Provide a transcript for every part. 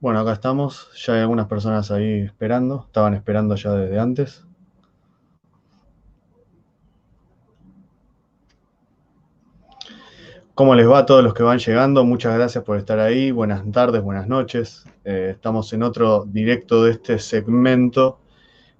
Bueno, acá estamos. Ya hay algunas personas ahí esperando. Estaban esperando ya desde antes. ¿Cómo les va a todos los que van llegando? Muchas gracias por estar ahí. Buenas tardes, buenas noches. Estamos en otro directo de este segmento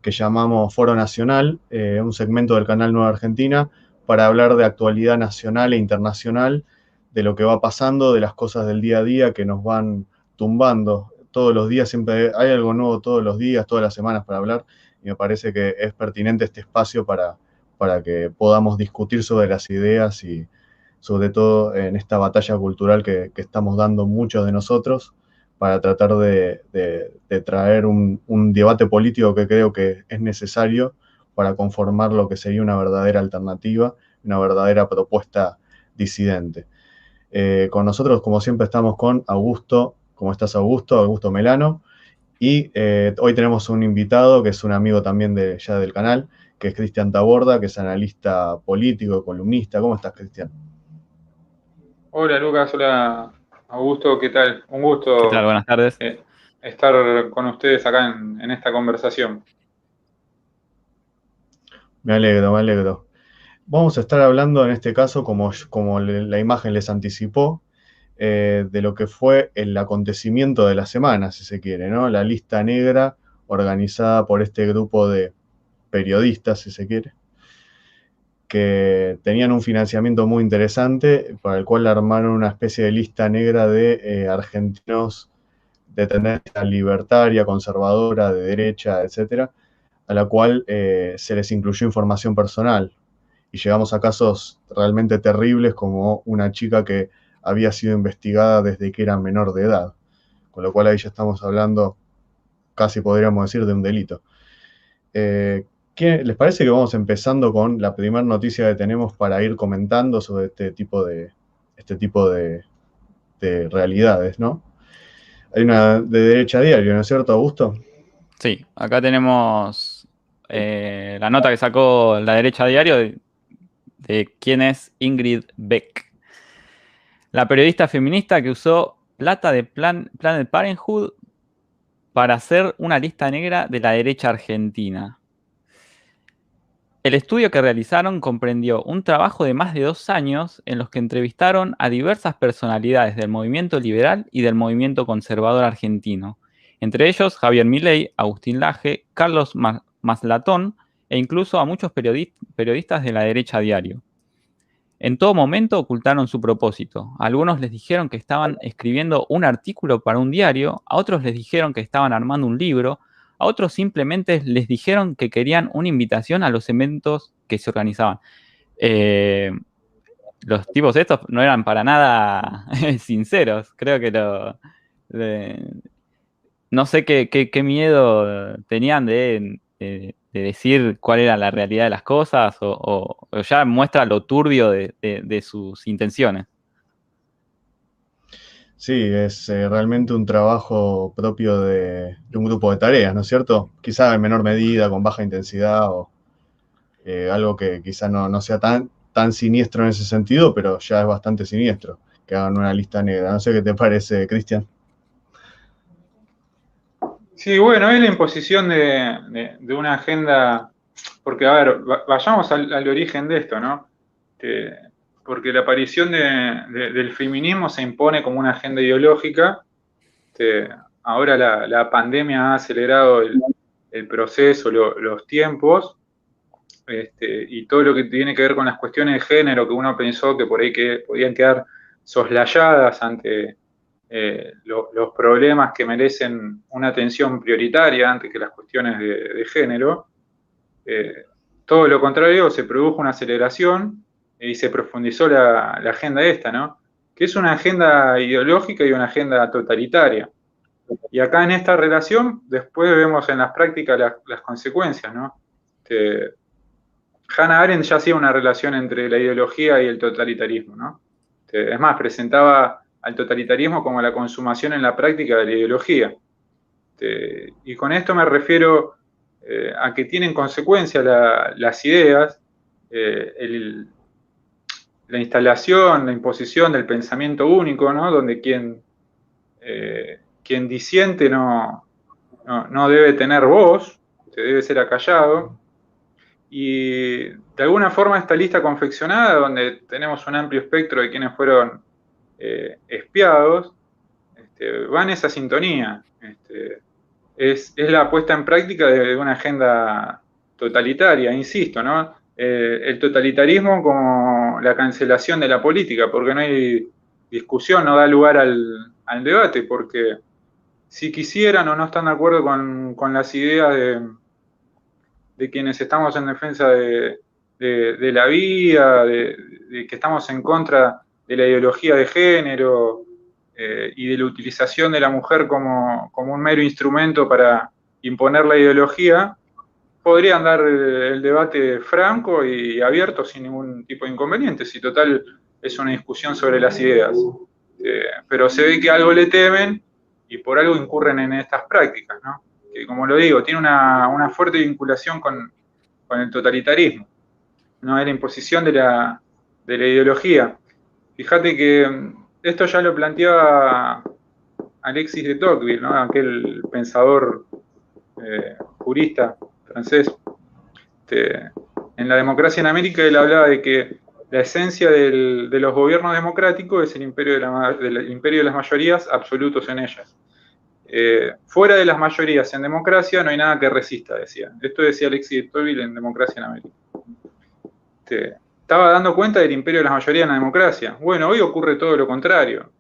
que llamamos Foro Nacional, un segmento del canal Nueva Argentina para hablar de actualidad nacional e internacional, de lo que va pasando, de las cosas del día a día que nos van tumbando. Todos los días siempre hay algo nuevo, todos los días, todas las semanas para hablar, y me parece que es pertinente este espacio para que podamos discutir sobre las ideas y sobre todo en esta batalla cultural que estamos dando muchos de nosotros para tratar de traer un debate político que creo que es necesario para conformar lo que sería una verdadera alternativa, una verdadera propuesta disidente. Con nosotros, como siempre, estamos con Augusto. ¿Cómo estás, Augusto? Augusto Melano. Y hoy tenemos un invitado que es un amigo también ya del canal, que es Cristian Taborda, que es analista político, columnista. ¿Cómo estás, Cristian? Hola Lucas, hola Augusto, ¿qué tal? Un ¿Qué tal? gusto Buenas tardes. estar con ustedes acá en esta conversación. Me alegro, me alegro. Vamos a estar hablando en este caso, como la imagen les anticipó, de lo que fue el acontecimiento de la semana, si se quiere, ¿no? La lista negra organizada por este grupo de periodistas, si se quiere, que tenían un financiamiento muy interesante, para el cual armaron una especie de lista negra de argentinos de tendencia libertaria, conservadora, de derecha, etcétera, a la cual se les incluyó información personal. Y llegamos a casos realmente terribles como una chica que había sido investigada desde que era menor de edad, con lo cual ahí ya estamos hablando, casi podríamos decir, de un delito. ¿Les parece que vamos empezando con la primera noticia que tenemos para ir comentando sobre este tipo de realidades, ¿no? Hay una de Derecha Diario, ¿no es cierto, Augusto? Sí, acá tenemos la nota que sacó La Derecha Diario de quién es Ingrid Beck. La periodista feminista que usó plata de Planned Parenthood para hacer una lista negra de la derecha argentina. El estudio que realizaron comprendió un trabajo de más de 2 años en los que entrevistaron a diversas personalidades del movimiento liberal y del movimiento conservador argentino, entre ellos Javier Milei, Agustín Laje, Carlos Maslatón e incluso a muchos periodistas de la derecha diario. En todo momento ocultaron su propósito. A algunos les dijeron que estaban escribiendo un artículo para un diario, a otros les dijeron que estaban armando un libro, a otros simplemente les dijeron que querían una invitación a los eventos que se organizaban. Eh, los tipos estos no eran para nada sinceros. Creo que no sé qué miedo tenían de decir cuál era la realidad de las cosas o ya muestra lo turbio de sus intenciones. Sí, es realmente un trabajo propio de un grupo de tareas, ¿no es cierto? Quizá en menor medida, con baja intensidad o algo que quizá no sea tan siniestro en ese sentido, pero ya es bastante siniestro que hagan una lista negra. No sé qué te parece, Cristian. Sí, bueno, es la imposición de una agenda, porque a ver, vayamos al origen de esto, ¿no? Que- Porque la aparición del feminismo se impone como una agenda ideológica. Este, Ahora la pandemia ha acelerado el proceso, los tiempos, y todo lo que tiene que ver con las cuestiones de género que uno pensó que por ahí que podían quedar soslayadas ante los problemas que merecen una atención prioritaria antes que las cuestiones de género. eh, Todo lo contrario, se produjo una aceleración y se profundizó la agenda esta, ¿no? Que es una agenda ideológica y una agenda totalitaria. Y acá en esta relación, después vemos en las prácticas las consecuencias, ¿no? Este, Hannah Arendt ya hacía una relación entre la ideología y el totalitarismo, ¿no? Es más, presentaba al totalitarismo como la consumación en la práctica de la ideología. Y con esto me refiero a que tienen consecuencias las ideas, la instalación, la imposición del pensamiento único, ¿no? Donde quien disiente no debe tener voz, se debe ser acallado. Y de alguna forma esta lista confeccionada, donde tenemos un amplio espectro de quienes fueron espiados, va en esa sintonía. Es la puesta en práctica de una agenda totalitaria, insisto, ¿no? El totalitarismo como la cancelación de la política, porque no hay discusión, no da lugar al debate, porque si quisieran o no están de acuerdo con las ideas de quienes estamos en defensa de la vida, de que estamos en contra de la ideología de género y de la utilización de la mujer como un mero instrumento para imponer la ideología, podrían dar el debate franco y abierto sin ningún tipo de inconveniente, si total es una discusión sobre las ideas. Pero se ve que algo le temen y por algo incurren en estas prácticas, ¿no? Que, como lo digo, tiene una fuerte vinculación con el totalitarismo, ¿no? Es la imposición de la ideología. Fíjate que esto ya lo planteaba Alexis de Tocqueville, ¿no? Aquel pensador jurista francés. En La democracia en América él hablaba de que la esencia de los gobiernos democráticos es el imperio de las mayorías absolutos en ellas. Fuera de las mayorías en democracia no hay nada que resista, decía. Esto decía Alexis de Tocqueville en Democracia en América. Estaba dando cuenta del imperio de las mayorías en la democracia. Bueno, hoy ocurre todo lo contrario.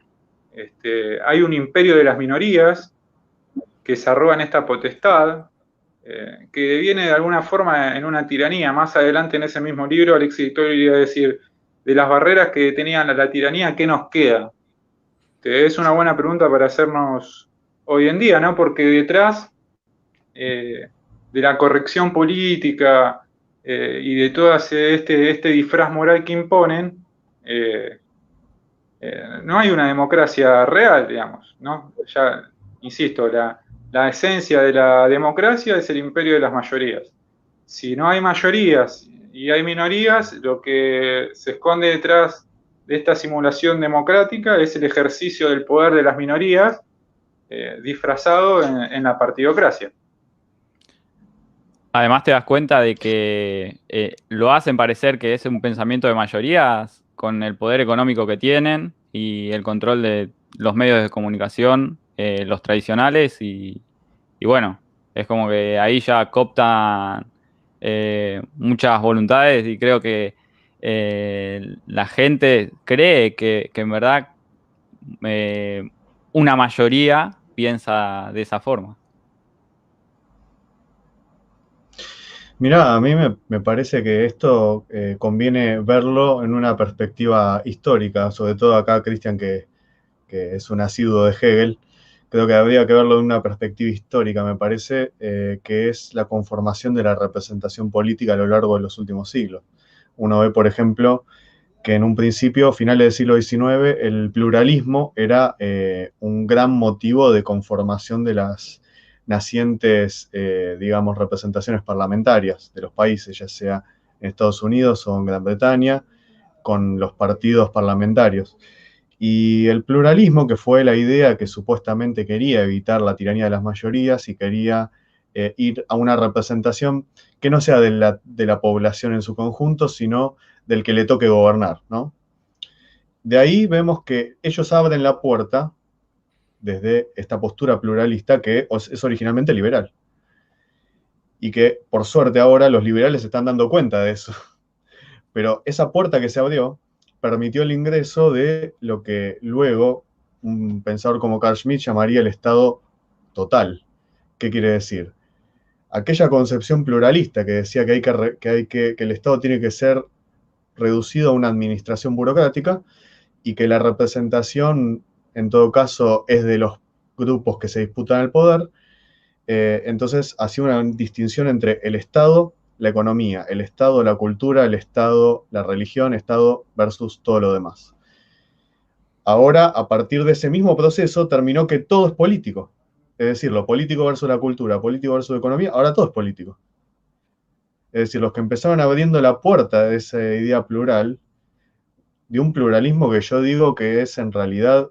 Hay un imperio de las minorías que se arrogan esta potestad, que viene de alguna forma en una tiranía. Más adelante en ese mismo libro, Alexis de Tocqueville iba a decir, de las barreras que tenían la tiranía, ¿qué nos queda? Es una buena pregunta para hacernos hoy en día, ¿no? Porque detrás de la corrección política y de todo este disfraz moral que imponen, no hay una democracia real, digamos, ¿no? Ya, insisto, la esencia de la democracia es el imperio de las mayorías. Si no hay mayorías y hay minorías, lo que se esconde detrás de esta simulación democrática es el ejercicio del poder de las minorías disfrazado en la partidocracia. Además te das cuenta de que lo hacen parecer que es un pensamiento de mayorías con el poder económico que tienen y el control de los medios de comunicación, los tradicionales, y bueno, es como que ahí ya cooptan muchas voluntades y creo que la gente cree que en verdad una mayoría piensa de esa forma. Mirá, a mí me parece que esto conviene verlo en una perspectiva histórica, sobre todo acá, Cristian, que es un asiduo de Hegel. Creo que habría que verlo en una perspectiva histórica, me parece, que es la conformación de la representación política a lo largo de los últimos siglos. Uno ve, por ejemplo, que en un principio, finales del siglo XIX, el pluralismo era un gran motivo de conformación de las nacientes, digamos, representaciones parlamentarias de los países, ya sea en Estados Unidos o en Gran Bretaña, con los partidos parlamentarios. Y el pluralismo, que fue la idea que supuestamente quería evitar la tiranía de las mayorías y quería ir a una representación que no sea de la población en su conjunto, sino del que le toque gobernar, ¿no? De ahí vemos que ellos abren la puerta desde esta postura pluralista que es originalmente liberal. Y que, por suerte, ahora los liberales se están dando cuenta de eso. Pero esa puerta que se abrió permitió el ingreso de lo que luego un pensador como Carl Schmitt llamaría el Estado total. ¿Qué quiere decir? Aquella concepción pluralista que decía que el Estado tiene que ser reducido a una administración burocrática y que la representación, en todo caso, es de los grupos que se disputan el poder. Entonces hacía una distinción entre el Estado, la economía, el Estado, la cultura, el Estado, la religión, Estado versus todo lo demás. Ahora, a partir de ese mismo proceso, terminó que todo es político. Es decir, lo político versus la cultura, político versus la economía, ahora todo es político. Es decir, los que empezaron abriendo la puerta de esa idea plural, de un pluralismo que yo digo que es en realidad,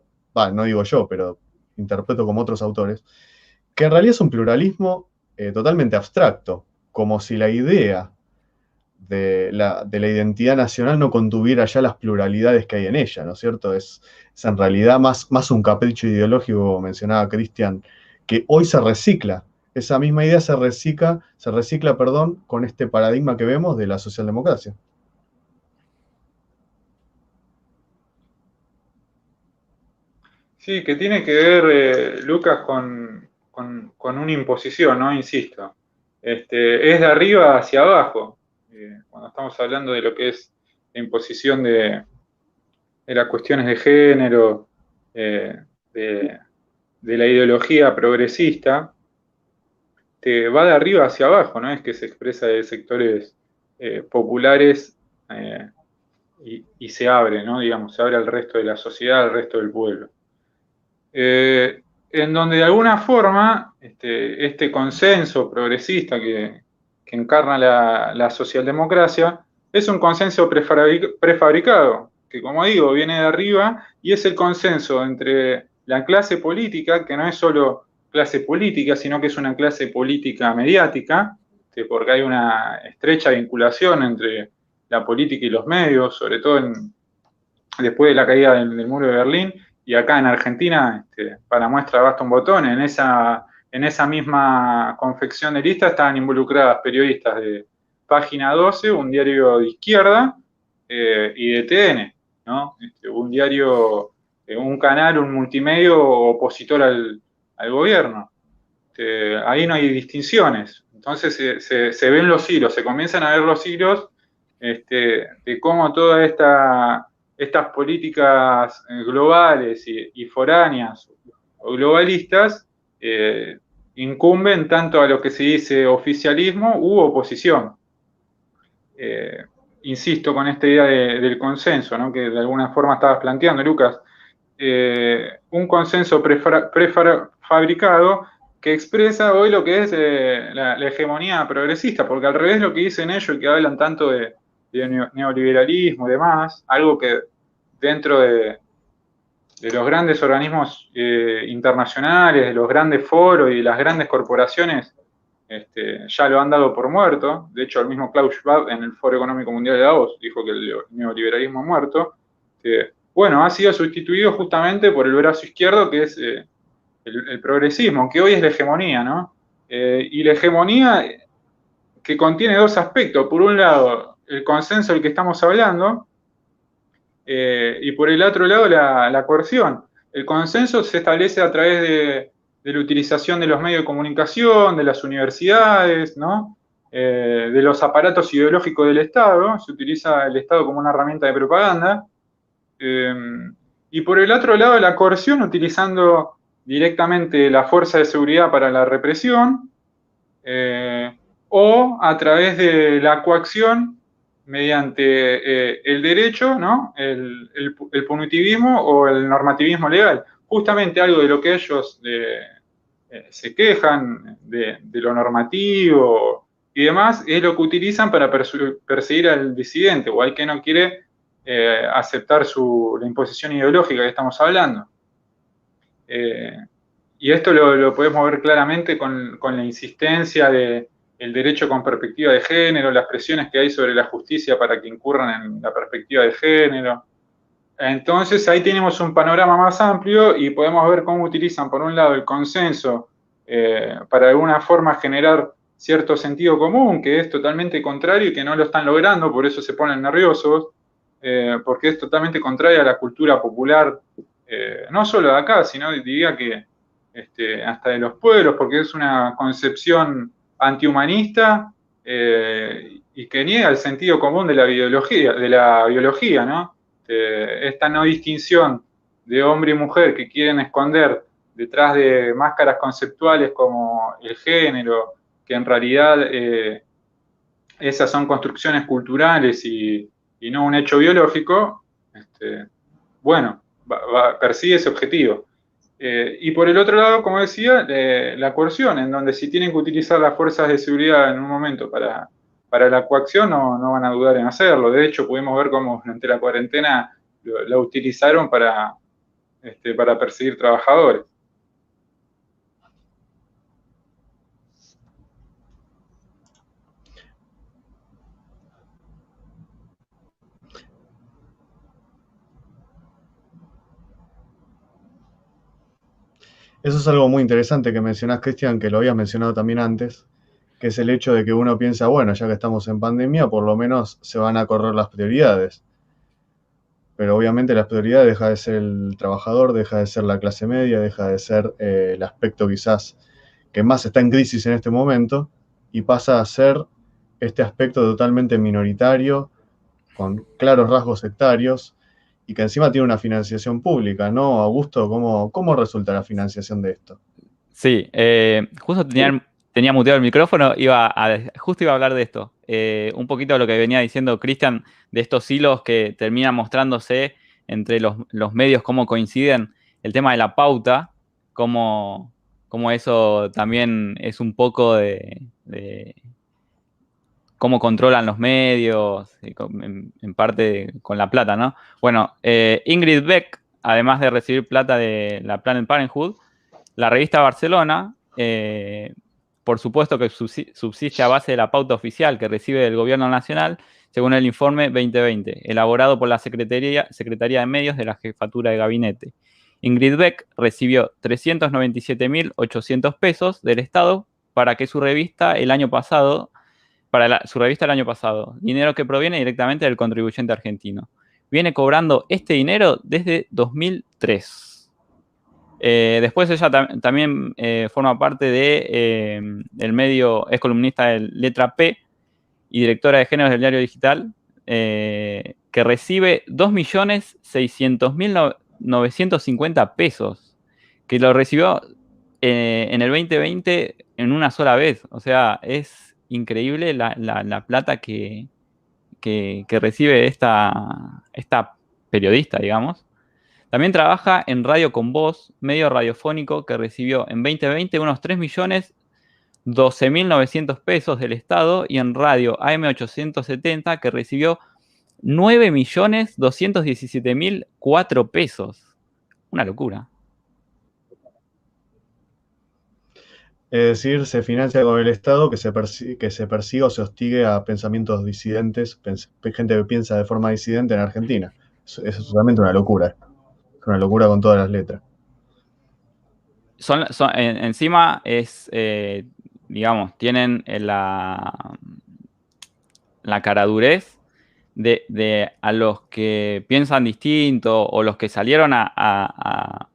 no digo yo, pero interpreto como otros autores, que en realidad es un pluralismo totalmente abstracto, como si la idea de la identidad nacional no contuviera ya las pluralidades que hay en ella, ¿no es cierto? Es en realidad más un capricho ideológico, como mencionaba Cristian, que hoy se recicla. Esa misma idea se recicla, perdón, con este paradigma que vemos de la socialdemocracia. Sí, que tiene que ver, Lucas, con una imposición, ¿no? Insisto. Es de arriba hacia abajo. Cuando estamos hablando de lo que es la imposición de las cuestiones de género, de la ideología progresista, te va de arriba hacia abajo, ¿no? Es que se expresa de sectores populares y se abre, ¿no? Digamos, se abre al resto de la sociedad, al resto del pueblo. En donde de alguna forma este consenso progresista que encarna la socialdemocracia es un consenso prefabricado, que como digo, viene de arriba y es el consenso entre la clase política, que no es solo clase política, sino que es una clase política mediática, porque hay una estrecha vinculación entre la política y los medios, sobre todo después de la caída del muro de Berlín, y acá en Argentina, para muestra basta un botón, en esa misma confección de lista estaban involucradas periodistas de Página 12, un diario de izquierda, y de TN, ¿no? Un diario, un canal, un multimedio opositor al gobierno. Ahí no hay distinciones. Entonces se ven los hilos, se comienzan a ver los hilos de cómo toda estas políticas globales y foráneas o globalistas incumben tanto a lo que se dice oficialismo u oposición. Insisto con esta idea del consenso, ¿no? Que de alguna forma estabas planteando, Lucas. Un consenso prefabricado que expresa hoy lo que es la hegemonía progresista, porque al revés lo que dicen ellos y que hablan tanto de neoliberalismo y demás, algo que dentro de los grandes organismos internacionales, de los grandes foros y las grandes corporaciones, ya lo han dado por muerto. De hecho, el mismo Klaus Schwab en el Foro Económico Mundial de Davos dijo que el neoliberalismo ha muerto. Bueno, ha sido sustituido justamente por el brazo izquierdo, que es el progresismo, que hoy es la hegemonía, ¿no? Y la hegemonía que contiene dos aspectos. Por un lado, el consenso del que estamos hablando, y por el otro lado, la coerción. El consenso se establece a través de la utilización de los medios de comunicación, de las universidades, ¿no? De los aparatos ideológicos del Estado. Se utiliza el Estado como una herramienta de propaganda. Y por el otro lado, la coerción, utilizando directamente la fuerza de seguridad para la represión, o a través de la coacción mediante el derecho, ¿no? El punitivismo o el normativismo legal. Justamente algo de lo que ellos se quejan de lo normativo y demás, es lo que utilizan para perseguir al disidente o al que no quiere aceptar la imposición ideológica que estamos hablando. Y esto lo podemos ver claramente con la insistencia del derecho con perspectiva de género, las presiones que hay sobre la justicia para que incurran en la perspectiva de género. Entonces ahí tenemos un panorama más amplio y podemos ver cómo utilizan por un lado el consenso para de alguna forma generar cierto sentido común, que es totalmente contrario y que no lo están logrando, por eso se ponen nerviosos, porque es totalmente contraria a la cultura popular, no solo de acá, sino diría que hasta de los pueblos, porque es una concepción antihumanista y que niega el sentido común de la biología, ¿no? Esta no distinción de hombre y mujer que quieren esconder detrás de máscaras conceptuales como el género, que en realidad esas son construcciones culturales y no un hecho biológico, bueno, persigue ese objetivo. Y por el otro lado, como decía, la coerción, en donde si tienen que utilizar las fuerzas de seguridad en un momento para para la coacción no van a dudar en hacerlo. De hecho, pudimos ver cómo durante la cuarentena la utilizaron para perseguir trabajadores. Eso es algo muy interesante que mencionás, Cristian, que lo habías mencionado también antes, que es el hecho de que uno piensa, bueno, ya que estamos en pandemia, por lo menos se van a correr las prioridades. Pero obviamente las prioridades deja de ser el trabajador, deja de ser la clase media, deja de ser el aspecto quizás que más está en crisis en este momento y pasa a ser este aspecto totalmente minoritario, con claros rasgos sectarios y que encima tiene una financiación pública, ¿no, Augusto? ¿Cómo resulta la financiación de esto? Sí, justo tenía muteado el micrófono, justo iba a hablar de esto. Un poquito de lo que venía diciendo Cristian, de estos hilos que terminan mostrándose entre los medios, cómo coinciden, el tema de la pauta, cómo eso también es un poco de cómo controlan los medios, en parte con la plata, ¿no? Bueno, Ingrid Beck, además de recibir plata de la Planned Parenthood, la revista Barcelona, por supuesto que subsiste a base de la pauta oficial que recibe del Gobierno Nacional, según el informe 2020, elaborado por la Secretaría de Medios de la Jefatura de Gabinete. Ingrid Beck recibió 397.800 pesos del Estado para su revista el año pasado, dinero que proviene directamente del contribuyente argentino. Viene cobrando este dinero desde 2003. Después ella también forma parte del medio, es columnista de Letra P y directora de géneros del diario digital, que recibe 2.600.950 pesos, que lo recibió en el 2020 en una sola vez. O sea, es increíble la plata que recibe esta periodista, digamos. También trabaja en Radio Con Voz, medio radiofónico que recibió en 2020 unos 3.012.900 pesos del Estado, y en Radio AM870 que recibió 9.217.004 pesos. Una locura. Es decir, se financia con el Estado que se persiga o se hostigue a pensamientos disidentes, gente que piensa de forma disidente en Argentina. Es totalmente una locura. Es una locura con todas las letras. Encima digamos, tienen la caradurez de a los que piensan distinto o los que salieron a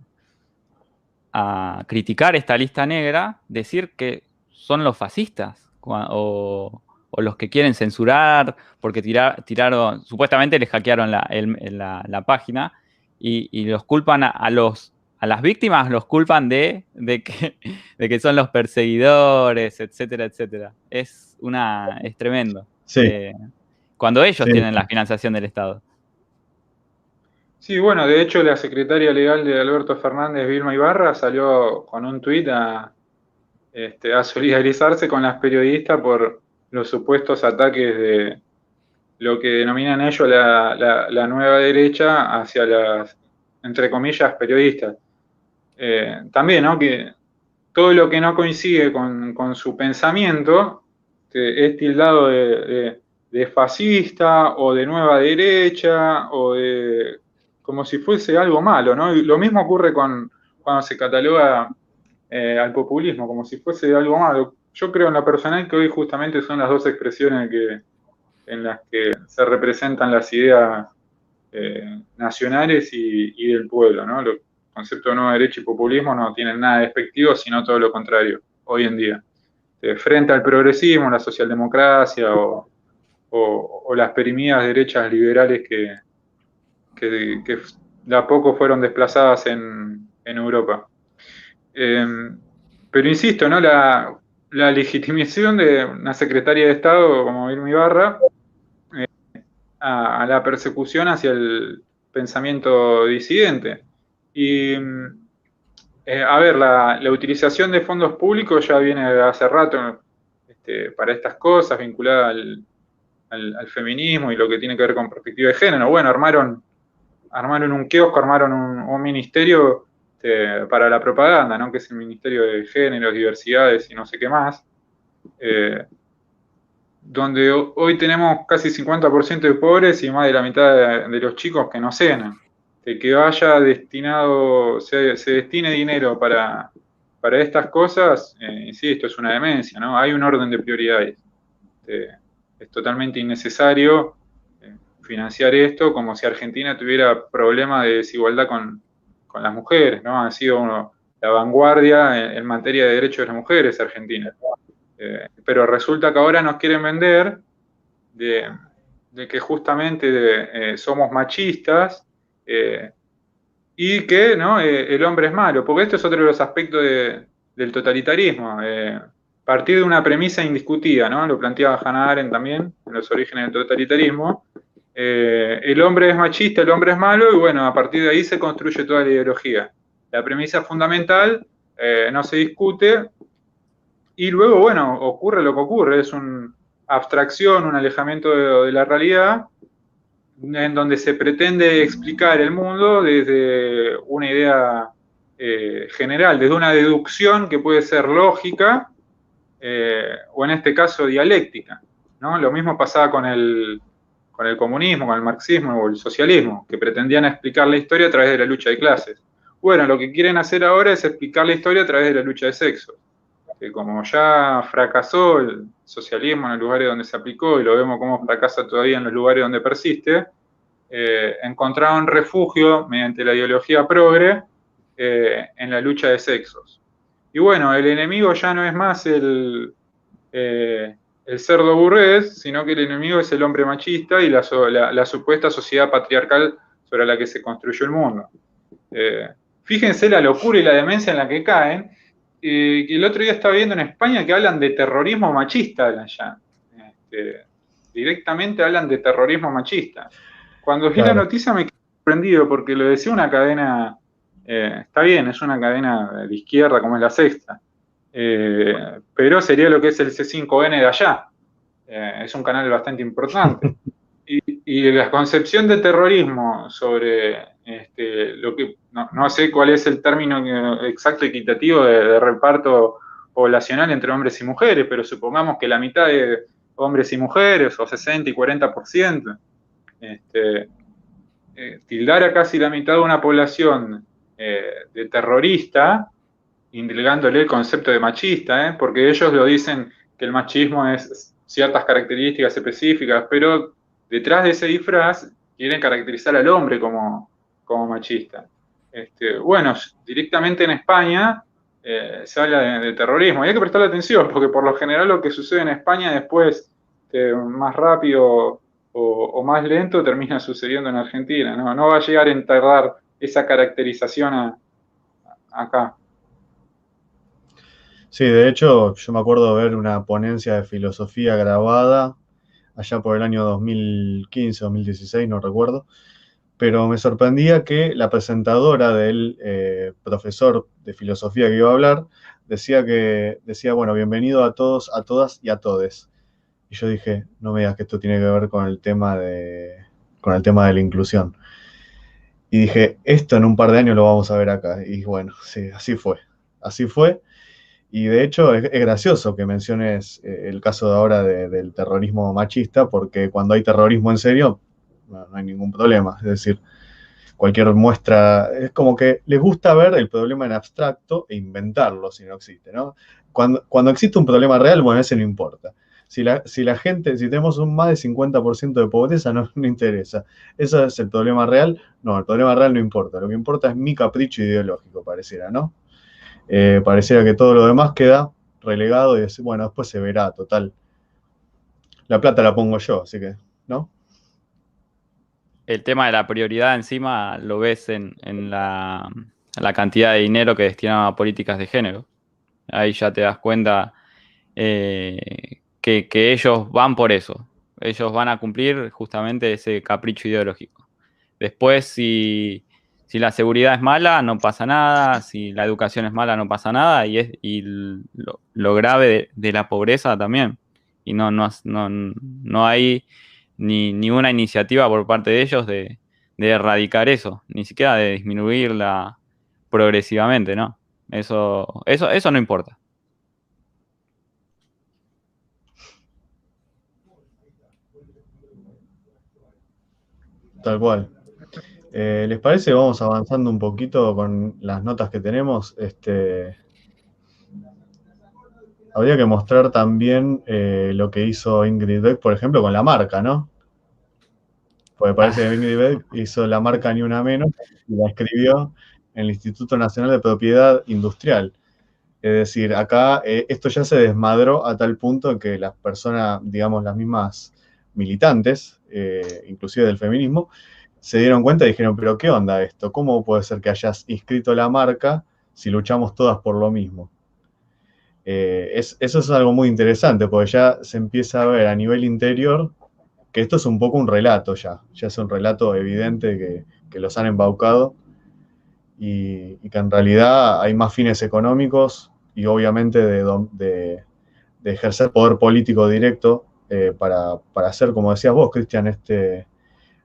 criticar esta lista negra, decir que son los fascistas o los que quieren censurar porque tiraron, supuestamente les hackearon la página y los culpan a las víctimas, los culpan de que son los perseguidores, etcétera, etcétera. Es tremendo. Sí. Cuando ellos tienen la financiación del Estado. Sí, bueno, de hecho la secretaria legal de Alberto Fernández, Vilma Ibarra, salió con un tuit a solidarizarse con las periodistas por los supuestos ataques de lo que denominan ellos la nueva derecha hacia las, entre comillas, periodistas. También, ¿no? Que todo lo que no coincide con su pensamiento es tildado de fascista o de nueva derecha o de como si fuese algo malo, ¿no? Y lo mismo ocurre cuando se cataloga al populismo, como si fuese algo malo. Yo creo en lo personal que hoy justamente son las dos expresiones en las que se representan las ideas nacionales y del pueblo, ¿no? Los conceptos de nueva derecha y populismo no tienen nada despectivo, sino todo lo contrario, hoy en día. Frente al progresismo, la socialdemocracia o las perimidas derechas liberales que de a poco fueron desplazadas en Europa. Pero insisto, ¿no? La legitimación de una secretaria de Estado como Vilma Ibarra a la persecución hacia el pensamiento disidente. Y, a ver, la utilización de fondos públicos ya viene de hace rato. para estas cosas vinculadas al feminismo y lo que tiene que ver con perspectiva de género. Bueno, armaron un kiosco, armaron un ministerio para la propaganda, ¿no? Que es el Ministerio de Género, Diversidades y no sé qué más, donde hoy tenemos casi 50% de pobres y más de la mitad de los chicos que no cenan. De que vaya destinado, se destine dinero para estas cosas, insisto, es una demencia, ¿no? Hay un orden de prioridades. Es totalmente innecesario financiar esto como si Argentina tuviera problemas de desigualdad con las mujeres, ¿no? Ha sido la vanguardia en materia de derechos de las mujeres Argentina. Pero resulta que ahora nos quieren vender de que justamente somos machistas y que, ¿no? El hombre es malo, porque esto es otro de los aspectos del totalitarismo. Partir de una premisa indiscutida, ¿no? Lo planteaba Hannah Arendt también en los orígenes del totalitarismo. El hombre es machista, el hombre es malo, y bueno, a partir de ahí se construye toda la ideología. La premisa fundamental no se discute, y luego, bueno, ocurre lo que ocurre, es una abstracción, un alejamiento de la realidad, en donde se pretende explicar el mundo desde una idea general, desde una deducción que puede ser lógica, o en este caso dialéctica, ¿no? Lo mismo pasaba con el comunismo, con el marxismo o el socialismo, que pretendían explicar la historia a través de la lucha de clases. Bueno, lo que quieren hacer ahora es explicar la historia a través de la lucha de sexos, que como ya fracasó el socialismo en los lugares donde se aplicó, y lo vemos como fracasa todavía en los lugares donde persiste, encontraron refugio mediante la ideología progre en la lucha de sexos. Y bueno, el enemigo ya no es más el cerdo burgués, sino que el enemigo es el hombre machista y la supuesta sociedad patriarcal sobre la que se construyó el mundo. Fíjense la locura y la demencia en la que caen. El otro día estaba viendo en España que hablan de terrorismo machista allá. Directamente hablan de terrorismo machista. Cuando vi la noticia me quedé sorprendido porque lo decía una cadena, está bien, es una cadena de izquierda como es La Sexta, pero sería lo que es el C5N de allá. Es un canal bastante importante. Y la concepción de terrorismo sobre lo que no sé cuál es el término exacto equitativo de reparto poblacional entre hombres y mujeres, pero supongamos que la mitad de hombres y mujeres, o 60 y 40%, tildar a casi la mitad de una población de terrorista, indelegándole el concepto de machista, porque ellos lo dicen que el machismo es ciertas características específicas, pero detrás de ese disfraz quieren caracterizar al hombre como machista. Bueno, directamente en España se habla de terrorismo, y hay que prestarle atención, porque por lo general lo que sucede en España después, más rápido o más lento, termina sucediendo en Argentina. No va a llegar a enterrar esa caracterización acá. Sí, de hecho, yo me acuerdo de ver una ponencia de filosofía grabada allá por el año 2015, 2016, no recuerdo, pero me sorprendía que la presentadora del profesor de filosofía que iba a hablar decía, bueno, bienvenido a todos, a todas y a todes. Y yo dije, no me digas que esto tiene que ver con el tema de la inclusión. Y dije, esto en un par de años lo vamos a ver acá. Y bueno, sí, así fue. Así fue. Y de hecho es gracioso que menciones el caso de ahora del terrorismo machista, porque cuando hay terrorismo en serio, no hay ningún problema. Es decir, cualquier muestra, es como que les gusta ver el problema en abstracto e inventarlo si no existe, ¿no? Cuando existe un problema real, bueno, ese no importa. Si la gente, si tenemos un más de 50% de pobreza, no interesa. ¿Ese es el problema real? No, el problema real no importa. Lo que importa es mi capricho ideológico, pareciera, ¿no? Pareciera que todo lo demás queda relegado y bueno, después se verá, total. La plata la pongo yo, así que, ¿no? El tema de la prioridad encima lo ves en la cantidad de dinero que destinan a políticas de género. Ahí ya te das cuenta que ellos van por eso. Ellos van a cumplir justamente ese capricho ideológico. Después, si Si la seguridad es mala, no pasa nada. Si la educación es mala, no pasa nada. Y lo grave de la pobreza también. Y no hay ni una iniciativa por parte de ellos de erradicar eso, ni siquiera de disminuirla progresivamente, ¿no? Eso no importa. Tal cual. ¿Les parece? Vamos avanzando un poquito con las notas que tenemos. Habría que mostrar también lo que hizo Ingrid Beck, por ejemplo, con la marca, ¿no? Porque parece que Ingrid Beck hizo la marca Ni Una Menos y la escribió en el Instituto Nacional de Propiedad Industrial. Es decir, acá esto ya se desmadró a tal punto en que las personas, digamos, las mismas militantes, inclusive del feminismo, se dieron cuenta y dijeron, pero ¿qué onda esto? ¿Cómo puede ser que hayas inscrito la marca si luchamos todas por lo mismo? Eso es algo muy interesante, porque ya se empieza a ver a nivel interior que esto es un poco un relato ya es un relato evidente que los han embaucado y que en realidad hay más fines económicos y obviamente de ejercer poder político directo para hacer, como decías vos, Cristian, este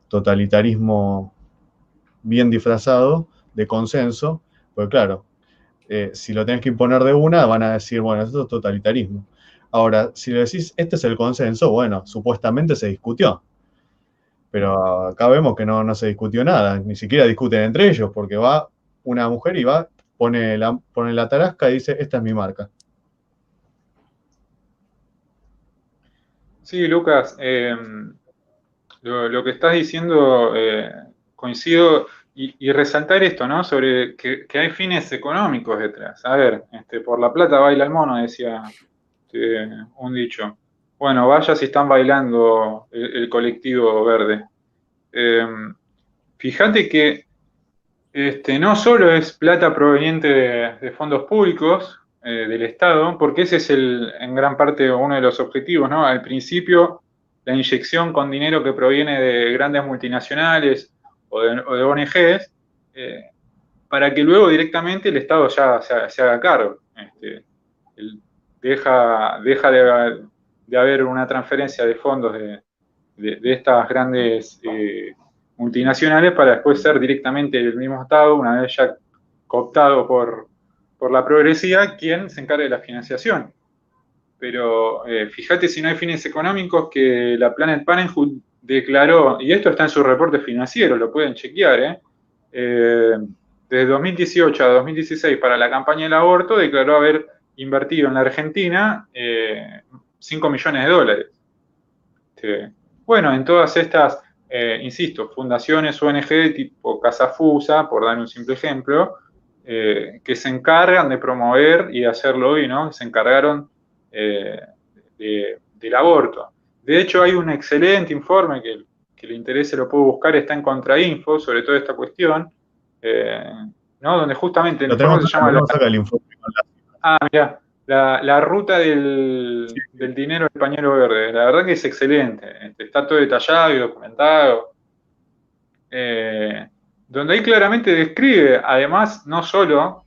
totalitarismo bien disfrazado de consenso, porque claro, si lo tenés que imponer de una, van a decir, bueno, esto es totalitarismo. Ahora, si le decís, este es el consenso, bueno, supuestamente se discutió, pero acá vemos que no se discutió nada, ni siquiera discuten entre ellos, porque va una mujer y pone la tarasca y dice, esta es mi marca. Sí, Lucas, lo que estás diciendo coincido y resaltar esto, ¿no? Sobre que hay fines económicos detrás. A ver, por la plata baila el mono, decía un dicho. Bueno, vaya si están bailando el colectivo verde. Fíjate que no solo es plata proveniente de fondos públicos del Estado, porque ese es en gran parte uno de los objetivos, ¿no? Al principio, la inyección con dinero que proviene de grandes multinacionales o de ONGs, para que luego directamente el Estado ya se haga cargo. Deja de haber una transferencia de fondos de estas grandes multinacionales para después ser directamente el mismo Estado, una vez ya cooptado por la progresividad, quien se encargue de la financiación. Pero fíjate si no hay fines económicos que la Planned Parenthood declaró, y esto está en su reporte financiero, lo pueden chequear, desde 2018 a 2016 para la campaña del aborto declaró haber invertido en la Argentina 5 millones de dólares. Bueno, en todas estas, insisto, fundaciones ONG tipo Casa Fusa, por dar un simple ejemplo, que se encargan de promover y de hacerlo hoy, ¿no? Se encargaron del aborto. De hecho, hay un excelente informe que le interese, lo puedo buscar, está en Contrainfo sobre toda esta cuestión, ¿no? Donde justamente el informe se llama... el informe. Mira, la ruta del dinero del pañuelo verde, la verdad que es excelente, está todo detallado y documentado, donde ahí claramente describe, además, no solo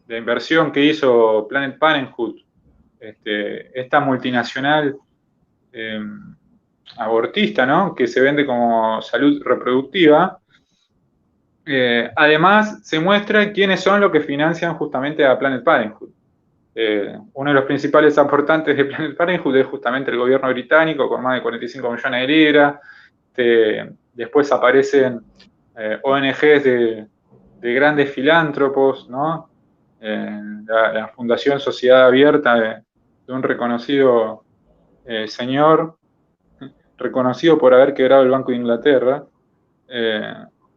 la inversión que hizo Planned Parenthood, esta multinacional abortista, ¿no? Que se vende como salud reproductiva. Además, se muestra quiénes son los que financian justamente a Planned Parenthood. Uno de los principales aportantes de Planned Parenthood es justamente el gobierno británico, con más de 45 millones de libras. Después aparecen ONGs de grandes filántropos, ¿no? La Fundación Sociedad Abierta de un reconocido señor, reconocido por haber quebrado el Banco de Inglaterra.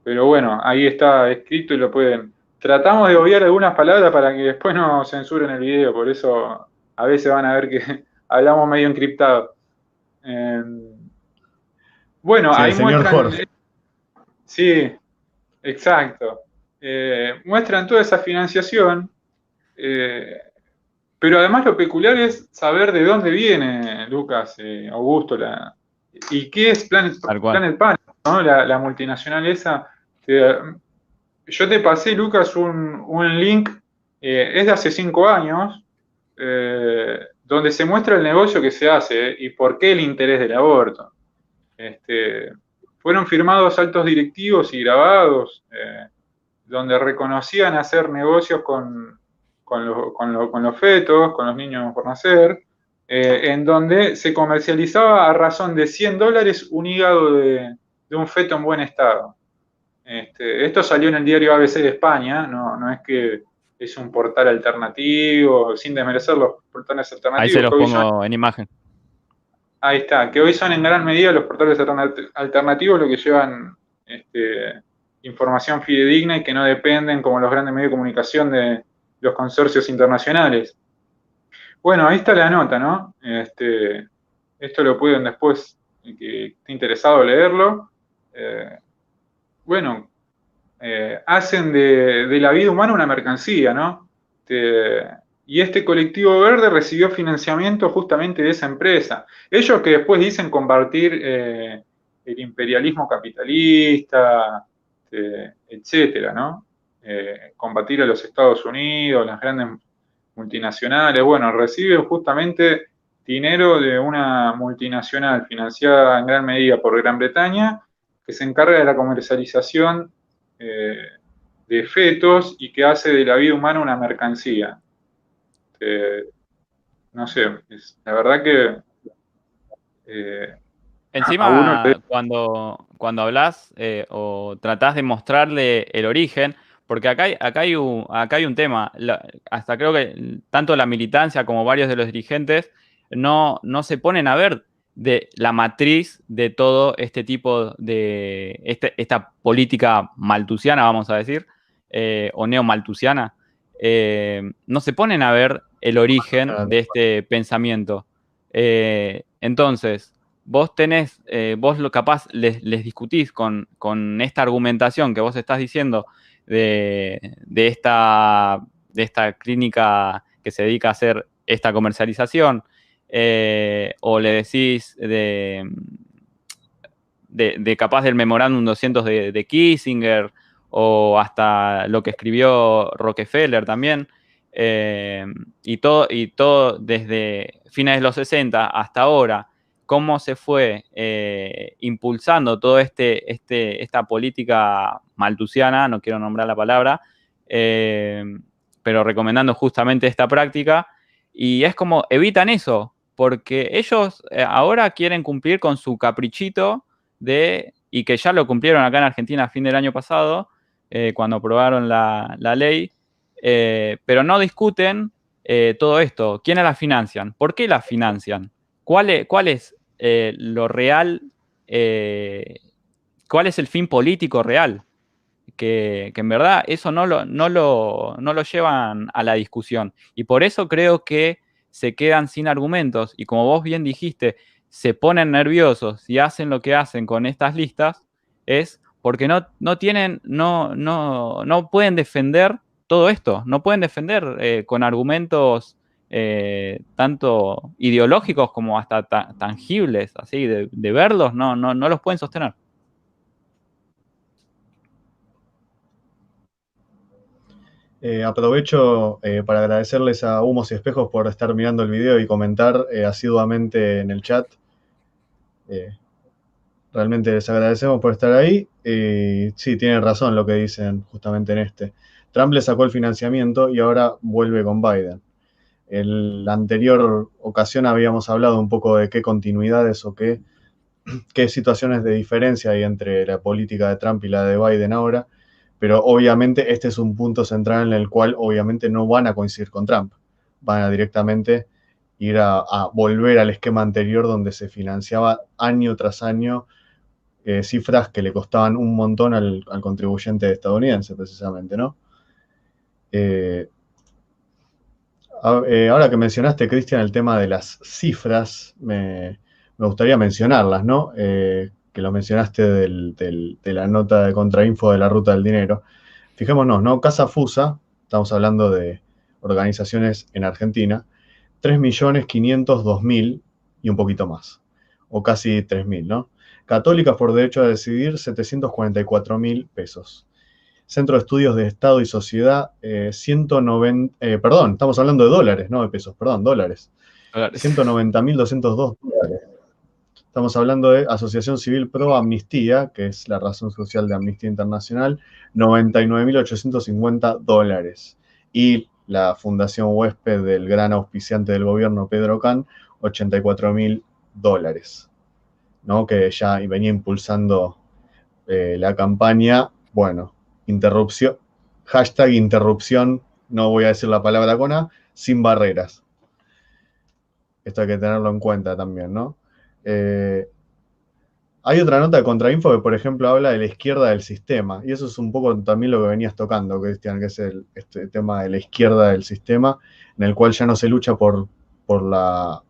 Pero bueno, ahí está escrito y lo pueden... Tratamos de obviar algunas palabras para que después no censuren el video, por eso a veces van a ver que hablamos medio encriptado. Bueno, sí, ahí muestran... Sí, exacto. Muestran toda esa financiación, pero además lo peculiar es saber de dónde viene, Lucas, Augusto, y qué es Planned Parenthood, ¿no? La multinacional esa. yo te pasé, Lucas, un link, es de hace 5 años, donde se muestra el negocio que se hace y por qué el interés del aborto. Fueron firmados altos directivos y grabados, donde reconocían hacer negocios con los fetos, con los niños por nacer, en donde se comercializaba a razón de $100 un hígado de un feto en buen estado. Esto salió en el diario ABC de España, no es que es un portal alternativo, sin desmerecer los portales alternativos. Ahí se los pongo en imagen. Ahí está, que hoy son en gran medida los portales alternativos los que llevan información fidedigna y que no dependen, como los grandes medios de comunicación, de los consorcios internacionales. Bueno, ahí está la nota, ¿no? Esto lo pueden después, el que esté interesado, leerlo. Bueno, hacen de la vida humana una mercancía, ¿no? Y este colectivo verde recibió financiamiento justamente de esa empresa. Ellos que después dicen combatir el imperialismo capitalista, etcétera, ¿no? Combatir a los Estados Unidos, las grandes multinacionales. Bueno, reciben justamente dinero de una multinacional financiada en gran medida por Gran Bretaña, que se encarga de la comercialización de fetos y que hace de la vida humana una mercancía. No sé, la verdad que Encima, cuando hablas o tratás de mostrarle el origen, porque acá hay un tema, hasta creo que tanto la militancia como varios de los dirigentes no se ponen a ver de la matriz de todo este tipo de, esta política malthusiana, vamos a decir, o neomalthusiana, no se ponen a ver el origen de este pensamiento. Entonces, vos lo capaz les discutís con esta argumentación que vos estás diciendo de esta clínica que se dedica a hacer esta comercialización, o le decís de capaz del memorándum 200 de Kissinger, o hasta lo que escribió Rockefeller también, y todo desde fines de los 60 hasta ahora, cómo se fue impulsando todo esta política malthusiana, no quiero nombrar la palabra, pero recomendando justamente esta práctica, y es como evitan eso, porque ellos ahora quieren cumplir con su caprichito y que ya lo cumplieron acá en Argentina a fin del año pasado, cuando aprobaron la ley, pero no discuten todo esto. ¿Quiénes la financian? ¿Por qué la financian? ¿Cuál es lo real? ¿Cuál es el fin político real? Que en verdad eso no lo llevan a la discusión. Y por eso creo que se quedan sin argumentos. Y como vos bien dijiste, se ponen nerviosos y hacen lo que hacen con estas listas, es porque no pueden defender todo esto. No pueden defender con argumentos tanto ideológicos como hasta tangibles, así, de verlos, no los pueden sostener. Aprovecho para agradecerles a Humos y Espejos por estar mirando el video y comentar asiduamente en el chat. Realmente les agradecemos por estar ahí. Sí, tienen razón lo que dicen justamente en este. Trump le sacó el financiamiento y ahora vuelve con Biden. En la anterior ocasión habíamos hablado un poco de qué continuidades o qué situaciones de diferencia hay entre la política de Trump y la de Biden ahora, pero obviamente este es un punto central en el cual obviamente no van a coincidir con Trump, van a directamente ir a volver al esquema anterior donde se financiaba año tras año cifras que le costaban un montón al contribuyente estadounidense, precisamente, ¿no? Ahora que mencionaste, Cristian, el tema de las cifras, me gustaría mencionarlas, ¿no? Que lo mencionaste de la nota de Contrainfo de la Ruta del Dinero. Fijémonos, ¿no? Casa Fusa, estamos hablando de organizaciones en Argentina, 3.502.000 y un poquito más, o casi 3.000, ¿no? Católicas por Derecho a Decidir, 744.000 pesos. Centro de Estudios de Estado y Sociedad, 190, perdón, estamos hablando de dólares, no de pesos, perdón, dólares. 190.202 dólares. Estamos hablando de Asociación Civil Pro Amnistía, que es la razón social de Amnistía Internacional, 99.850 dólares. Y la Fundación Huésped del gran auspiciante del gobierno, Pedro Can, 84.000 dólares, ¿no? Que ya venía impulsando la campaña. Bueno, interrupción, hashtag interrupción, no voy a decir la palabra con A, sin barreras. Esto hay que tenerlo en cuenta también, ¿no? Hay otra nota de Contrainfo que, por ejemplo, habla de la izquierda del sistema, y eso es un poco también lo que venías tocando, Cristian, que es este tema de la izquierda del sistema, en el cual ya no se lucha no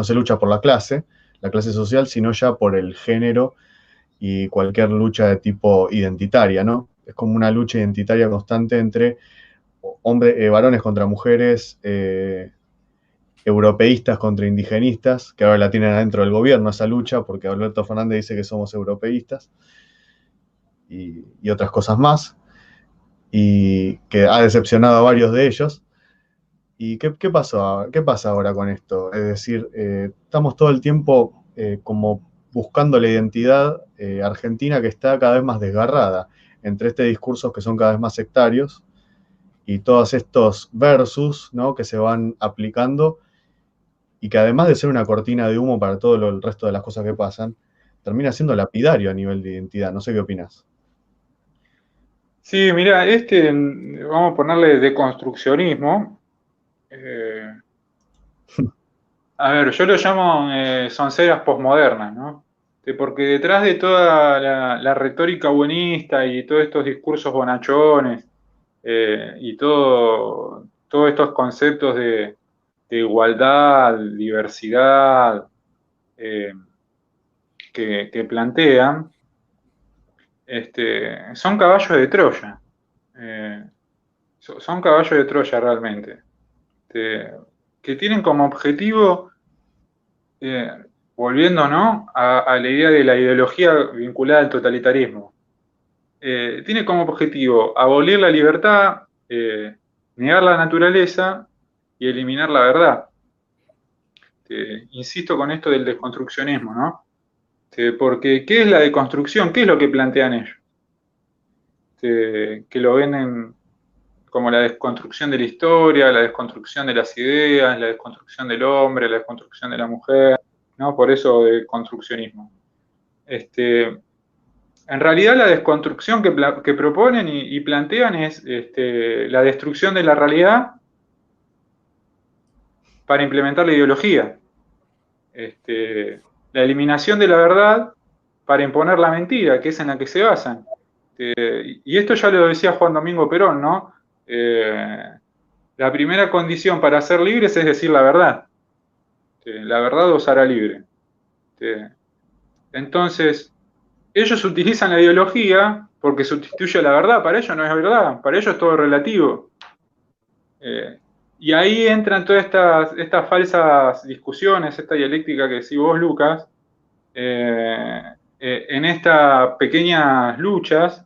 se lucha por la clase social, sino ya por el género y cualquier lucha de tipo identitaria, ¿no? Es como una lucha identitaria constante entre varones contra mujeres, europeístas contra indigenistas, que ahora la tienen adentro del gobierno esa lucha, porque Alberto Fernández dice que somos europeístas, y otras cosas más, y que ha decepcionado a varios de ellos. ¿Y qué pasa ahora con esto? Es decir, estamos todo el tiempo como buscando la identidad argentina, que está cada vez más desgarrada entre discursos que son cada vez más sectarios y todos estos versus, ¿no?, que se van aplicando, y que además de ser una cortina de humo para todo el resto de las cosas que pasan, termina siendo lapidario a nivel de identidad. No sé qué opinas. Sí, mira, vamos a ponerle deconstruccionismo. A ver, yo lo llamo sonceras posmodernas, ¿no? Porque detrás de toda la retórica buenista y todos estos discursos bonachones y todos estos conceptos de igualdad, diversidad que plantean, son caballos de Troya. Son caballos de Troya realmente. Que tienen como objetivo, volviendo, ¿no?, a la idea de la ideología vinculada al totalitarismo, tiene como objetivo abolir la libertad, negar la naturaleza y eliminar la verdad. Insisto con esto del desconstruccionismo, ¿no? Porque ¿qué es la deconstrucción? ¿Qué es lo que plantean ellos? Que lo venden como la desconstrucción de la historia, la desconstrucción de las ideas, la desconstrucción del hombre, la desconstrucción de la mujer, ¿no? Por eso deconstruccionismo. En realidad la desconstrucción que proponen y plantean es la destrucción de la realidad para implementar la ideología. La eliminación de la verdad para imponer la mentira, que es en la que se basan. Y esto ya lo decía Juan Domingo Perón, ¿no? La primera condición para ser libres es decir la verdad. La verdad os hará libre. Entonces, ellos utilizan la ideología porque sustituye la verdad. Para ellos no es verdad, para ellos es todo relativo. Y ahí entran todas estas falsas discusiones, esta dialéctica que decís vos, Lucas, en estas pequeñas luchas,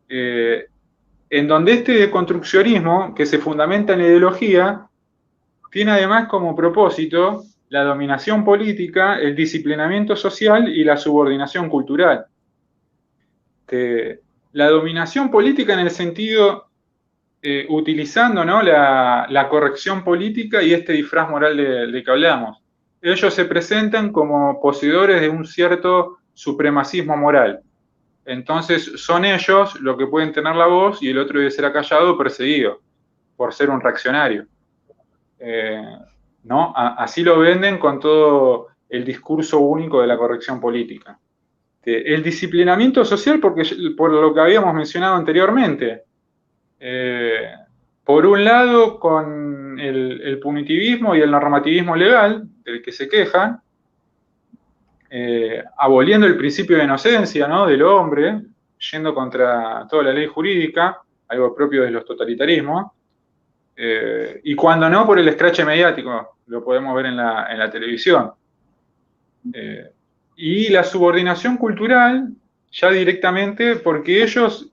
en donde este deconstruccionismo, que se fundamenta en la ideología, tiene además como propósito la dominación política, el disciplinamiento social y la subordinación cultural. La dominación política en el sentido, utilizando, ¿no?, la corrección política y este disfraz moral de que hablamos. Ellos se presentan como poseedores de un cierto supremacismo moral. Entonces son ellos los que pueden tener la voz y el otro debe ser acallado o perseguido por ser un reaccionario. ¿No? Así lo venden con todo el discurso único de la corrección política. El disciplinamiento social, por lo que habíamos mencionado anteriormente. Por un lado, con el punitivismo y el normativismo legal, del que se quejan, aboliendo el principio de inocencia, ¿no?, del hombre, yendo contra toda la ley jurídica, algo propio de los totalitarismos, y cuando no, por el escrache mediático, lo podemos ver en la televisión. Y la subordinación cultural, ya directamente porque ellos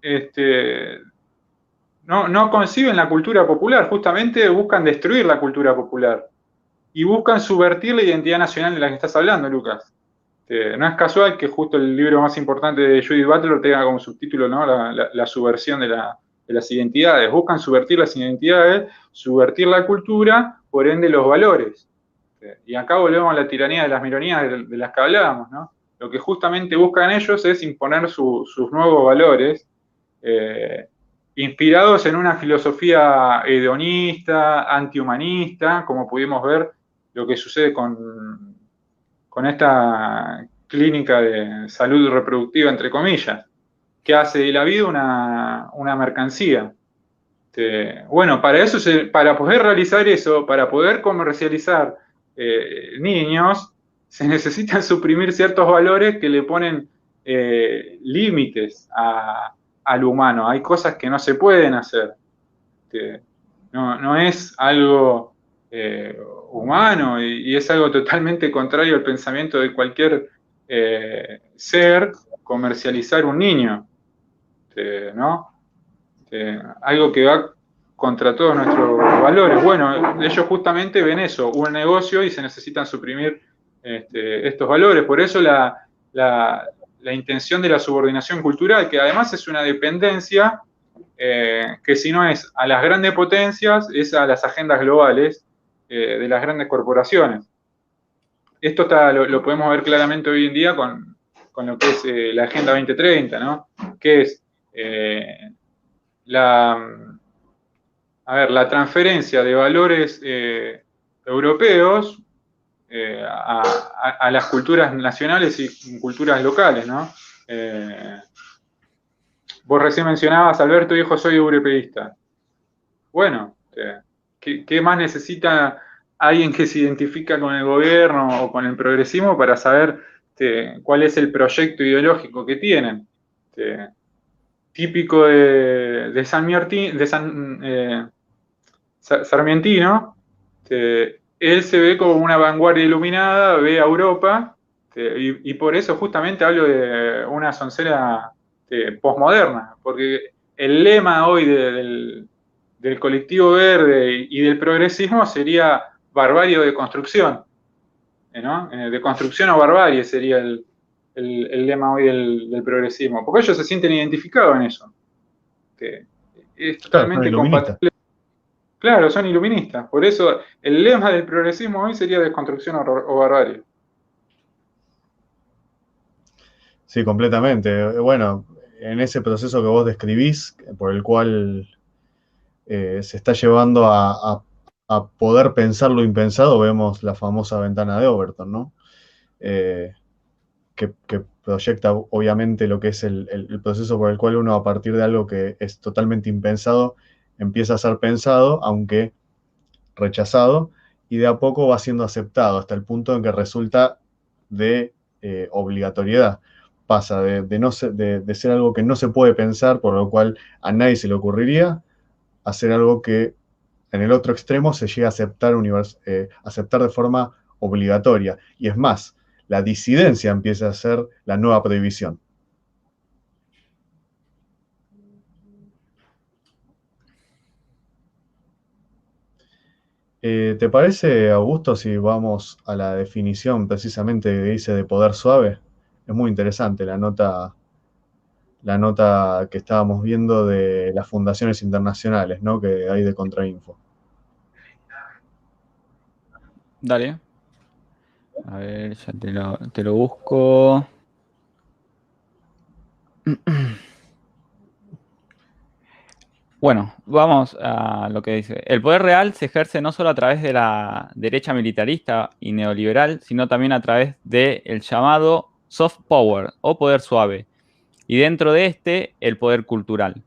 no conciben la cultura popular, justamente buscan destruir la cultura popular y buscan subvertir la identidad nacional de la que estás hablando, Lucas. No es casual que justo el libro más importante de Judith Butler tenga como subtítulo, ¿no?, la subversión de las identidades. Buscan subvertir las identidades, subvertir la cultura, por ende los valores. Y acá volvemos a la tiranía de las minorías de las que hablábamos, ¿no? Lo que justamente buscan ellos es imponer sus nuevos valores, inspirados en una filosofía hedonista, antihumanista, como pudimos ver lo que sucede con esta clínica de salud reproductiva, entre comillas, que hace de la vida una mercancía. Bueno, para poder realizar eso, para poder comercializar niños, se necesitan suprimir ciertos valores que le ponen límites al humano. Hay cosas que no se pueden hacer. No es algo humano y es algo totalmente contrario al pensamiento de cualquier ser comercializar un niño, ¿no? Algo que va contra todos nuestros valores. Bueno, ellos justamente ven eso, un negocio, y se necesitan suprimir estos valores. Por eso la intención de la subordinación cultural, que además es una dependencia que si no es a las grandes potencias, es a las agendas globales de las grandes corporaciones. Esto lo podemos ver claramente hoy en día con lo que es la Agenda 2030, ¿no? Que es la transferencia de valores europeos a las culturas nacionales y culturas locales, ¿no? Vos recién mencionabas, Alberto, dijo, soy europeísta. Bueno, ¿qué más necesita alguien que se identifica con el gobierno o con el progresismo para saber cuál es el proyecto ideológico que tienen? Típico de Sarmientino, él se ve como una vanguardia iluminada, ve a Europa, y por eso justamente hablo de una soncera posmoderna, porque el lema hoy del colectivo verde y del progresismo sería barbarie o deconstrucción, ¿no? Deconstrucción o barbarie sería el lema hoy del progresismo, porque ellos se sienten identificados en eso. Es totalmente compatible. Claro, son iluministas. Por eso el lema del progresismo hoy sería desconstrucción o barbarie. Sí, completamente. Bueno, en ese proceso que vos describís, por el cual se está llevando a poder pensar lo impensado, vemos la famosa ventana de Overton, ¿no? Que proyecta obviamente lo que es el proceso por el cual uno, a partir de algo que es totalmente impensado, empieza a ser pensado, aunque rechazado, y de a poco va siendo aceptado, hasta el punto en que resulta de obligatoriedad. Pasa de ser algo que no se puede pensar, por lo cual a nadie se le ocurriría, a ser algo que en el otro extremo se llega a aceptar de forma obligatoria. Y es más, la disidencia empieza a ser la nueva prohibición. ¿Te parece, Augusto, si vamos a la definición precisamente que dice de poder suave? Es muy interesante la nota que estábamos viendo de las fundaciones internacionales, ¿no?, que hay de Contrainfo. Dale. A ver, ya te lo busco. Bueno, vamos a lo que dice. El poder real se ejerce no solo a través de la derecha militarista y neoliberal, sino también a través del llamado soft power o poder suave, y dentro de este, el poder cultural.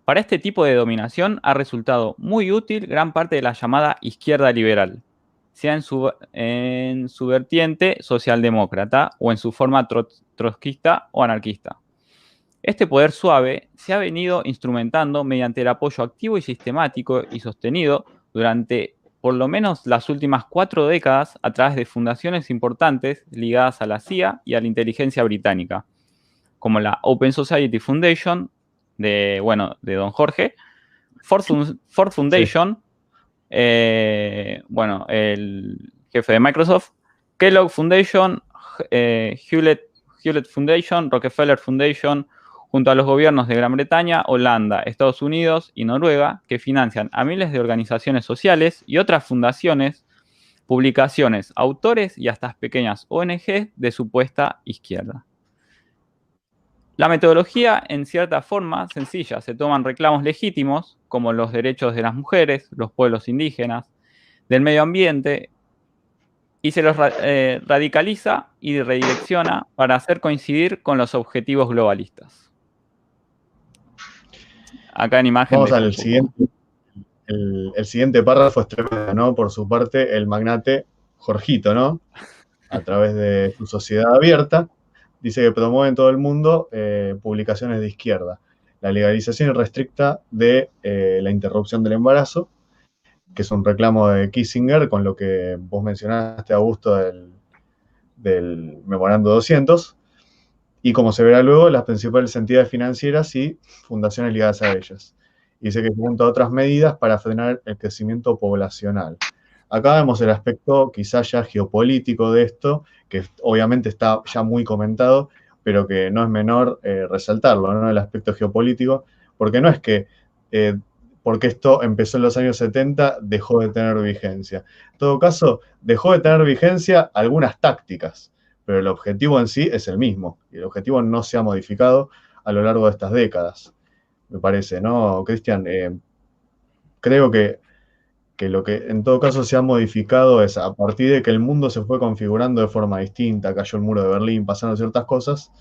Para este tipo de dominación ha resultado muy útil gran parte de la llamada izquierda liberal, sea en su vertiente socialdemócrata o en su forma trotskista o anarquista. Este poder suave se ha venido instrumentando mediante el apoyo activo y sistemático y sostenido durante por lo menos las últimas 4 décadas a través de fundaciones importantes ligadas a la CIA y a la inteligencia británica, como la Open Society Foundation, de Don Jorge, Ford Foundation, bueno, el jefe de Microsoft, Kellogg Foundation, Hewlett Foundation, Rockefeller Foundation, junto a los gobiernos de Gran Bretaña, Holanda, Estados Unidos y Noruega, que financian a miles de organizaciones sociales y otras fundaciones, publicaciones, autores y hasta pequeñas ONG de supuesta izquierda. La metodología, en cierta forma, sencilla. Se toman reclamos legítimos, como los derechos de las mujeres, los pueblos indígenas, del medio ambiente, y se los radicaliza y redirecciona para hacer coincidir con los objetivos globalistas. Acá en imagen. Vamos al siguiente. El siguiente párrafo es tremendo, ¿no? Por su parte, el magnate Jorgito, ¿no? A través de su sociedad abierta, dice que promueve en todo el mundo publicaciones de izquierda. La legalización irrestricta de la interrupción del embarazo, que es un reclamo de Kissinger, con lo que vos mencionaste, Augusto, del memorando 200, y como se verá luego, las principales entidades financieras y fundaciones ligadas a ellas. Y dice que junto a otras medidas para frenar el crecimiento poblacional. Acá vemos el aspecto quizás ya geopolítico de esto, que obviamente está ya muy comentado, pero que no es menor resaltarlo, ¿no? El aspecto geopolítico, porque no es que porque esto empezó en los años 70, dejó de tener vigencia. En todo caso, dejó de tener vigencia algunas tácticas, pero el objetivo en sí es el mismo, y el objetivo no se ha modificado a lo largo de estas décadas, me parece, ¿no, Cristian? Creo que lo que en todo caso se ha modificado es a partir de que el mundo se fue configurando de forma distinta, cayó el muro de Berlín, pasaron ciertas cosas,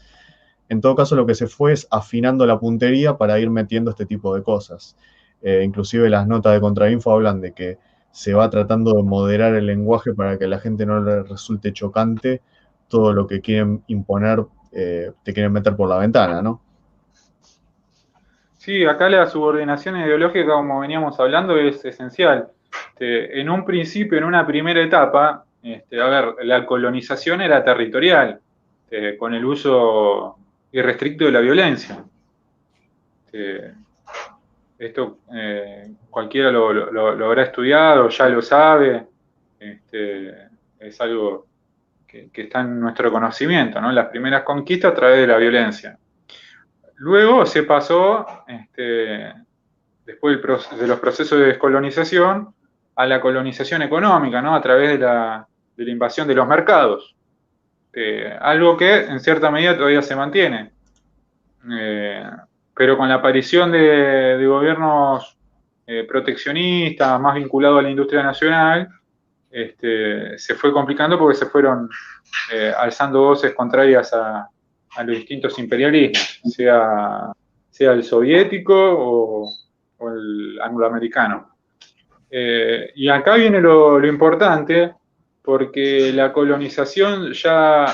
en todo caso lo que se fue es afinando la puntería para ir metiendo este tipo de cosas. Inclusive las notas de Contrainfo hablan de que se va tratando de moderar el lenguaje para que a la gente no le resulte chocante todo lo que quieren imponer, te quieren meter por la ventana, ¿no? Sí, acá la subordinación ideológica, como veníamos hablando, es esencial. En un principio, en una primera etapa, la colonización era territorial, con el uso irrestricto de la violencia. Esto cualquiera lo habrá estudiado, ya lo sabe, es algo que está en nuestro conocimiento, ¿no? Las primeras conquistas a través de la violencia. Luego se pasó, después de los procesos de descolonización, a la colonización económica, ¿no? A través de la invasión de los mercados. Algo que en cierta medida todavía se mantiene. Pero con la aparición de gobiernos proteccionistas, más vinculados a la industria nacional, se fue complicando porque se fueron alzando voces contrarias a los distintos imperialismos, sea el soviético o el angloamericano. Y acá viene lo importante, porque la colonización ya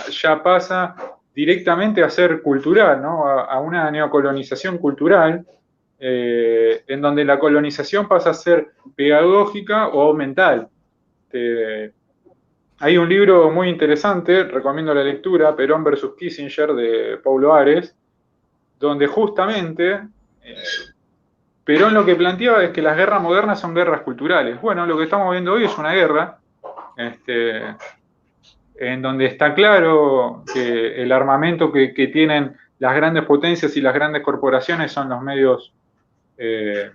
pasa directamente a ser cultural, ¿no? A una neocolonización cultural, en donde la colonización pasa a ser pedagógica o mental. Hay un libro muy interesante, recomiendo la lectura, Perón versus Kissinger, de Paulo Ares, donde justamente Perón lo que planteaba es que las guerras modernas son guerras culturales. Bueno, lo que estamos viendo hoy es una guerra en donde está claro que el armamento que tienen las grandes potencias y las grandes corporaciones son los medios de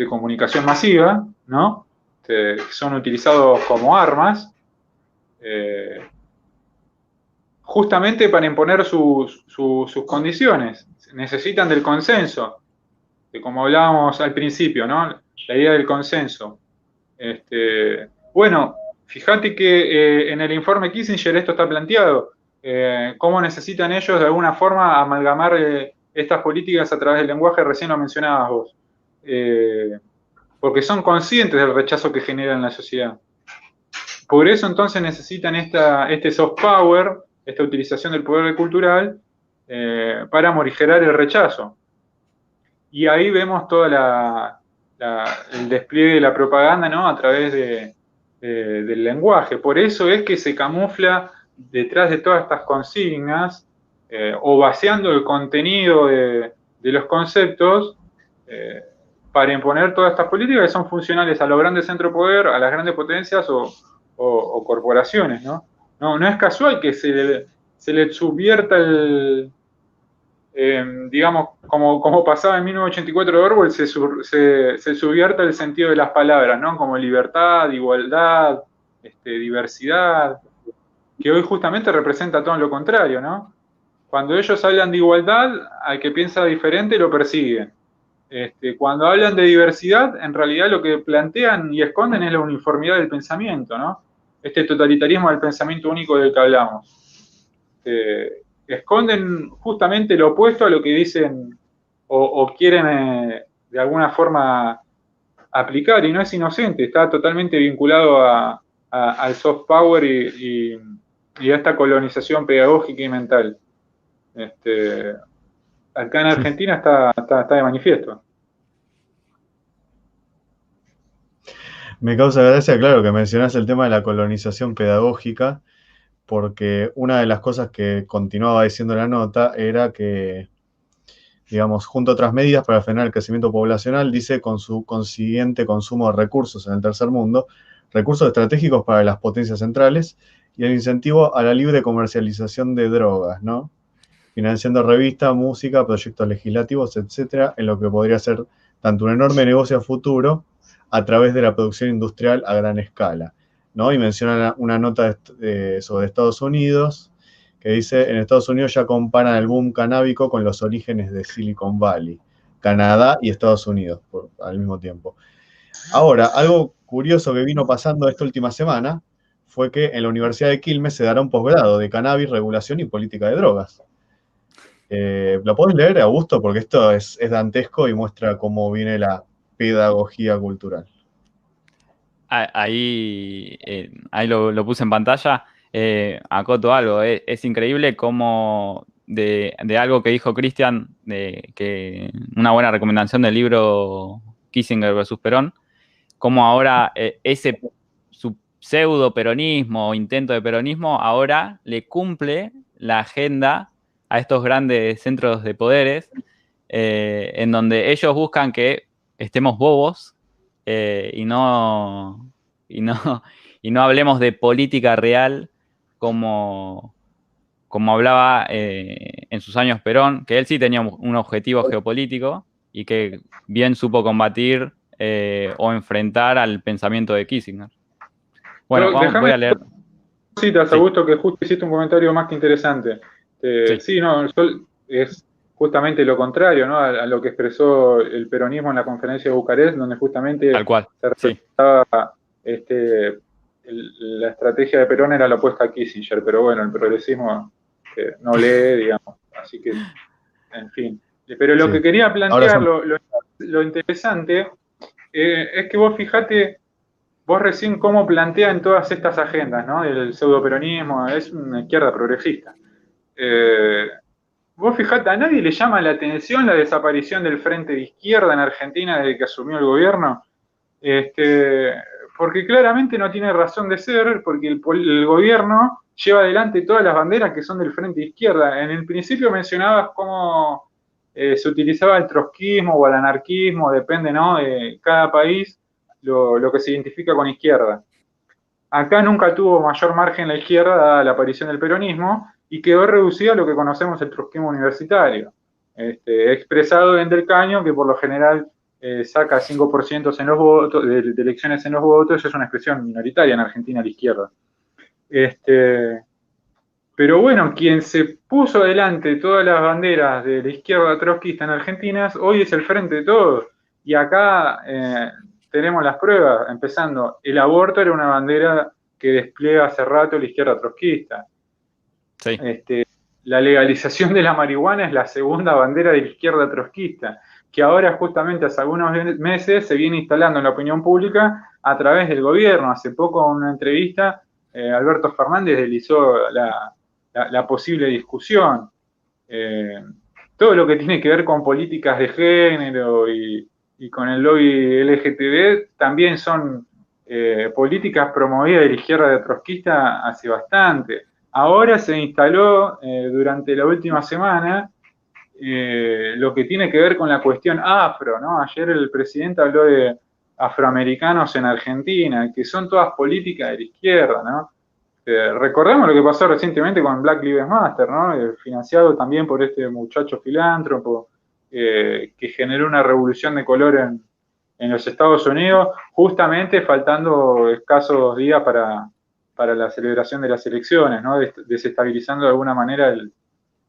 comunicación masiva, ¿no? Que son utilizados como armas, justamente para imponer sus condiciones. Necesitan del consenso, que como hablábamos al principio, ¿no? La idea del consenso. Bueno, fíjate que en el informe Kissinger esto está planteado. Cómo necesitan ellos de alguna forma amalgamar estas políticas a través del lenguaje, recién lo mencionabas vos. Porque son conscientes del rechazo que genera en la sociedad. Por eso entonces necesitan este soft power, esta utilización del poder cultural, para morigerar el rechazo. Y ahí vemos todo el despliegue de la propaganda, ¿no? A través del lenguaje. Por eso es que se camufla detrás de todas estas consignas o vaciando el contenido de los conceptos para imponer todas estas políticas que son funcionales a los grandes centros de poder, a las grandes potencias o corporaciones, ¿no? No es casual que se le subvierta digamos, como pasaba en 1984 de Orwell, se subvierta el sentido de las palabras, ¿no? Como libertad, igualdad, diversidad, que hoy justamente representa todo lo contrario, ¿no? Cuando ellos hablan de igualdad, al que piensa diferente lo persiguen. Cuando hablan de diversidad, en realidad lo que plantean y esconden es la uniformidad del pensamiento, ¿no? Este totalitarismo del pensamiento único del que hablamos. Esconden justamente lo opuesto a lo que dicen o quieren de alguna forma aplicar, y no es inocente, está totalmente vinculado al soft power y a esta colonización pedagógica y mental. Acá en Argentina está de manifiesto. Me causa gracia, claro, que mencionás el tema de la colonización pedagógica, porque una de las cosas que continuaba diciendo la nota era que, digamos, junto a otras medidas para frenar el crecimiento poblacional, dice con su consiguiente consumo de recursos en el tercer mundo, recursos estratégicos para las potencias centrales y el incentivo a la libre comercialización de drogas, ¿no? Financiando revistas, música, proyectos legislativos, etcétera, en lo que podría ser tanto un enorme negocio a futuro a través de la producción industrial a gran escala, ¿no? Y menciona una nota sobre Estados Unidos que dice, en Estados Unidos ya comparan el boom canábico con los orígenes de Silicon Valley, Canadá y Estados Unidos al mismo tiempo. Ahora, algo curioso que vino pasando esta última semana fue que en la Universidad de Quilmes se dará un posgrado de cannabis, regulación y política de drogas. ¿Lo podés leer, Augusto? Porque esto es dantesco y muestra cómo viene la pedagogía cultural. Ahí lo puse en pantalla. Acoto algo. Es increíble cómo de algo que dijo Cristian, que una buena recomendación del libro Kissinger versus Perón, cómo ahora ese su pseudo peronismo o intento de peronismo ahora le cumple la agenda a estos grandes centros de poderes, en donde ellos buscan que estemos bobos y no hablemos de política real como hablaba en sus años Perón, que él sí tenía un objetivo geopolítico y que bien supo combatir o enfrentar al pensamiento de Kissinger. Bueno, voy a leer. Citas, Augusto, que justo hiciste un comentario más que interesante. Sí, no, es justamente lo contrario, ¿no? A lo que expresó el peronismo en la conferencia de Bucarest, donde justamente tal cual, se representaba la estrategia de Perón era la opuesta a Kissinger, pero bueno, el progresismo no lee, digamos, así que, en fin. Pero lo que quería plantear, lo interesante, es que vos fijate, vos recién cómo plantean todas estas agendas, ¿no? El pseudoperonismo, es una izquierda progresista. Vos fijate, a nadie le llama la atención la desaparición del Frente de Izquierda en Argentina desde que asumió el gobierno, porque claramente no tiene razón de ser, porque el gobierno lleva adelante todas las banderas que son del Frente de Izquierda. En el principio mencionabas cómo se utilizaba el trotskismo o el anarquismo, depende, ¿no?, de cada país, lo que se identifica con izquierda. Acá nunca tuvo mayor margen la izquierda dada la aparición del peronismo y quedó reducida a lo que conocemos el trotskismo universitario, expresado en Del Caño, que por lo general saca 5% en los votos, de elecciones en los votos. Es una expresión minoritaria en Argentina, la izquierda. Pero bueno, quien se puso adelante todas las banderas de la izquierda trotskista en Argentina hoy es el Frente de Todos. Y acá tenemos las pruebas, empezando, el aborto era una bandera que despliega hace rato la izquierda trotskista. Sí. La legalización de la marihuana es la segunda bandera de la izquierda trotskista, que ahora justamente hace algunos meses se viene instalando en la opinión pública a través del gobierno. Hace poco en una entrevista Alberto Fernández deslizó la posible discusión. Todo lo que tiene que ver con políticas de género y con el lobby LGTB también son políticas promovidas de la izquierda trotskista hace bastante. ahora se instaló durante la última semana lo que tiene que ver con la cuestión afro, ¿no? Ayer el presidente habló de afroamericanos en Argentina, que son todas políticas de la izquierda, ¿no? Recordemos lo que pasó recientemente con Black Lives Matter, ¿no? Financiado también por este muchacho filántropo que generó una revolución de color en los Estados Unidos, justamente faltando escasos días para la celebración de las elecciones, ¿no? Desestabilizando de alguna manera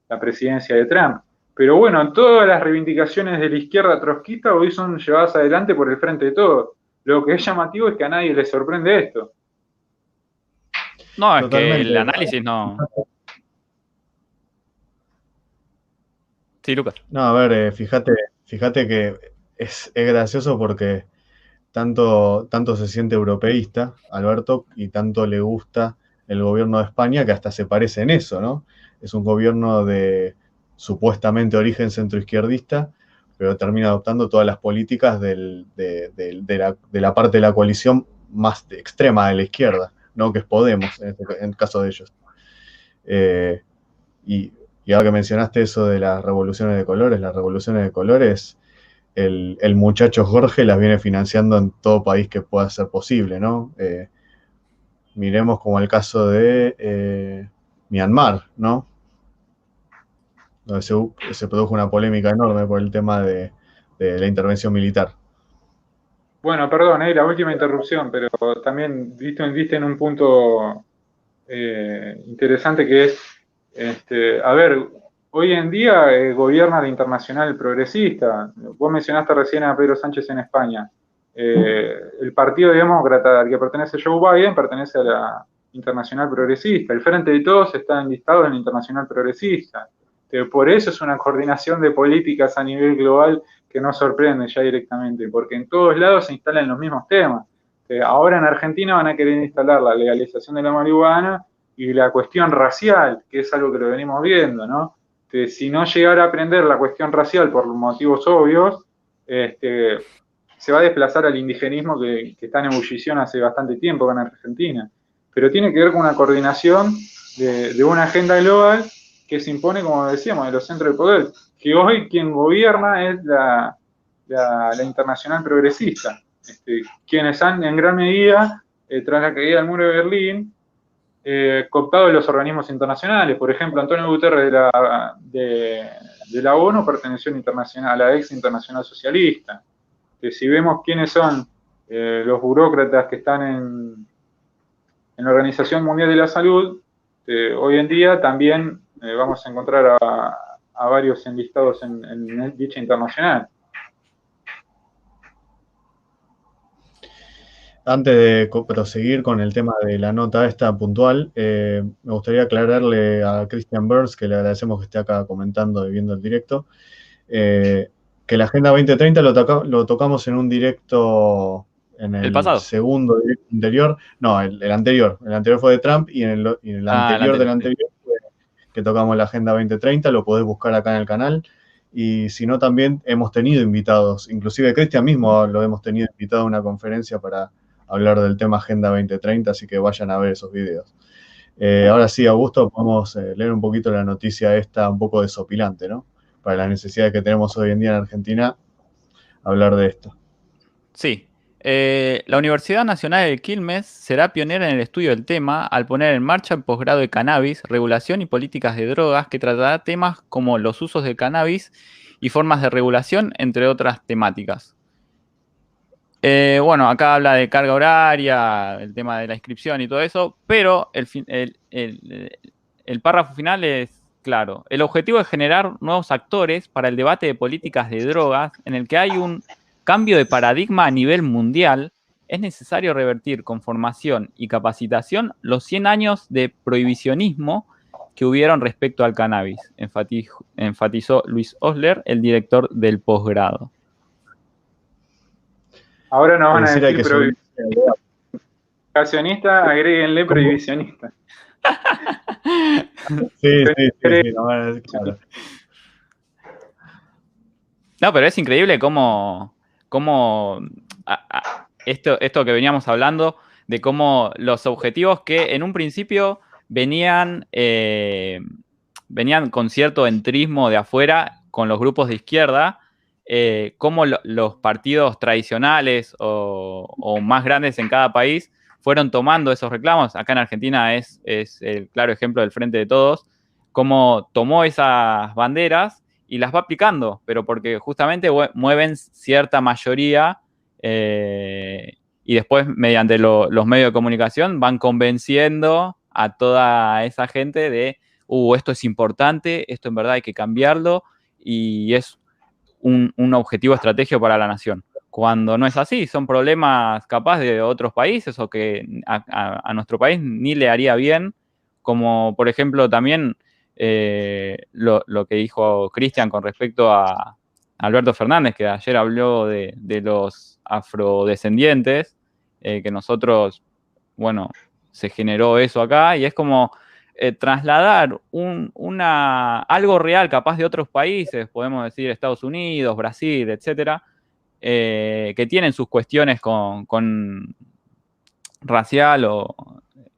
la presidencia de Trump. Pero bueno, todas las reivindicaciones de la izquierda trotskista hoy son llevadas adelante por el Frente de Todos. Lo que es llamativo es que a nadie le sorprende esto. No, es Totalmente. que el análisis no. Sí, Lucas. No, a ver, fíjate que es gracioso porque tanto se siente europeísta, Alberto, y tanto le gusta el gobierno de España que hasta se parece en eso, ¿no? Es un gobierno de supuestamente origen centroizquierdista, pero termina adoptando todas las políticas de la parte de la coalición más extrema de la izquierda, ¿no? Que es Podemos, en el caso de ellos. Y ahora que mencionaste eso de las revoluciones de colores, el muchacho Jorge las viene financiando en todo país que pueda ser posible, ¿no? Miremos como el caso de Myanmar, ¿no? Donde se produjo una polémica enorme por el tema de la intervención militar. Bueno, perdón, la última interrupción, pero también diste en un punto interesante que es, a ver, hoy en día gobierna la Internacional Progresista. Vos mencionaste recién a Pedro Sánchez en España. El Partido Demócrata al que pertenece Joe Biden pertenece a la Internacional Progresista. El Frente de Todos está enlistado en la Internacional Progresista. Por eso es una coordinación de políticas a nivel global que no sorprende ya directamente, porque en todos lados se instalan los mismos temas. Ahora en Argentina van a querer instalar la legalización de la marihuana y la cuestión racial, que es algo que lo venimos viendo, ¿no? Si no llegara a aprender la cuestión racial por motivos obvios, se va a desplazar al indigenismo que está en ebullición hace bastante tiempo acá en Argentina. Pero tiene que ver con una coordinación de una agenda global que se impone, como decíamos, de los centros de poder, que hoy quien gobierna es la Internacional Progresista, quienes han en gran medida, tras la caída del muro de Berlín, cooptado de los organismos internacionales. Por ejemplo, Antonio Guterres de la ONU perteneció a la ex Internacional Socialista. Si vemos quiénes son los burócratas que están en la Organización Mundial de la Salud, hoy en día también vamos a encontrar a varios enlistados en dicha internacional. Antes de proseguir con el tema de la nota esta puntual, me gustaría aclararle a Christian Burns, que le agradecemos que esté acá comentando y viendo el directo, que la Agenda 2030 lo tocamos en un directo, en el segundo directo anterior. No, el anterior. El anterior fue de Trump y en el anterior del anterior fue que tocamos la Agenda 2030. Lo podés buscar acá en el canal. Y si no, también hemos tenido invitados. Inclusive Christian mismo lo hemos tenido invitado a una conferencia para hablar del tema Agenda 2030, así que vayan a ver esos videos. Ahora sí, Augusto, podemos leer un poquito la noticia esta un poco desopilante, ¿no? Para las necesidades que tenemos hoy en día en Argentina, hablar de esto. Sí. La Universidad Nacional de Quilmes será pionera en el estudio del tema al poner en marcha el posgrado de cannabis, regulación y políticas de drogas, que tratará temas como los usos del cannabis y formas de regulación, entre otras temáticas. Bueno, acá habla de carga horaria, el tema de la inscripción y todo eso, pero el párrafo final es claro. El objetivo es generar nuevos actores para el debate de políticas de drogas, en el que hay un cambio de paradigma a nivel mundial. Es necesario revertir con formación y capacitación los 100 años de prohibicionismo que hubieron respecto al cannabis, enfatizó Luis Osler, el director del posgrado. Ahora nos van a decir prohibicionista, agréguenle prohibicionista. Sí, no van a decir, claro. No, pero es increíble cómo esto que veníamos hablando, de cómo los objetivos que en un principio venían con cierto entrismo de afuera con los grupos de izquierda, cómo los partidos tradicionales o más grandes en cada país fueron tomando esos reclamos. Acá en Argentina es el claro ejemplo del Frente de Todos, cómo tomó esas banderas y las va aplicando, pero porque justamente mueven cierta mayoría y después mediante los medios de comunicación van convenciendo a toda esa gente de esto es importante, esto en verdad hay que cambiarlo y es un objetivo estratégico para la nación. Cuando no es así, son problemas capaz de otros países o que a nuestro país ni le haría bien, como por ejemplo también lo que dijo Cristian con respecto a Alberto Fernández, que ayer habló de los afrodescendientes, que nosotros, bueno, se generó eso acá y es como trasladar algo real capaz de otros países, podemos decir Estados Unidos, Brasil, etcétera, que tienen sus cuestiones con racial o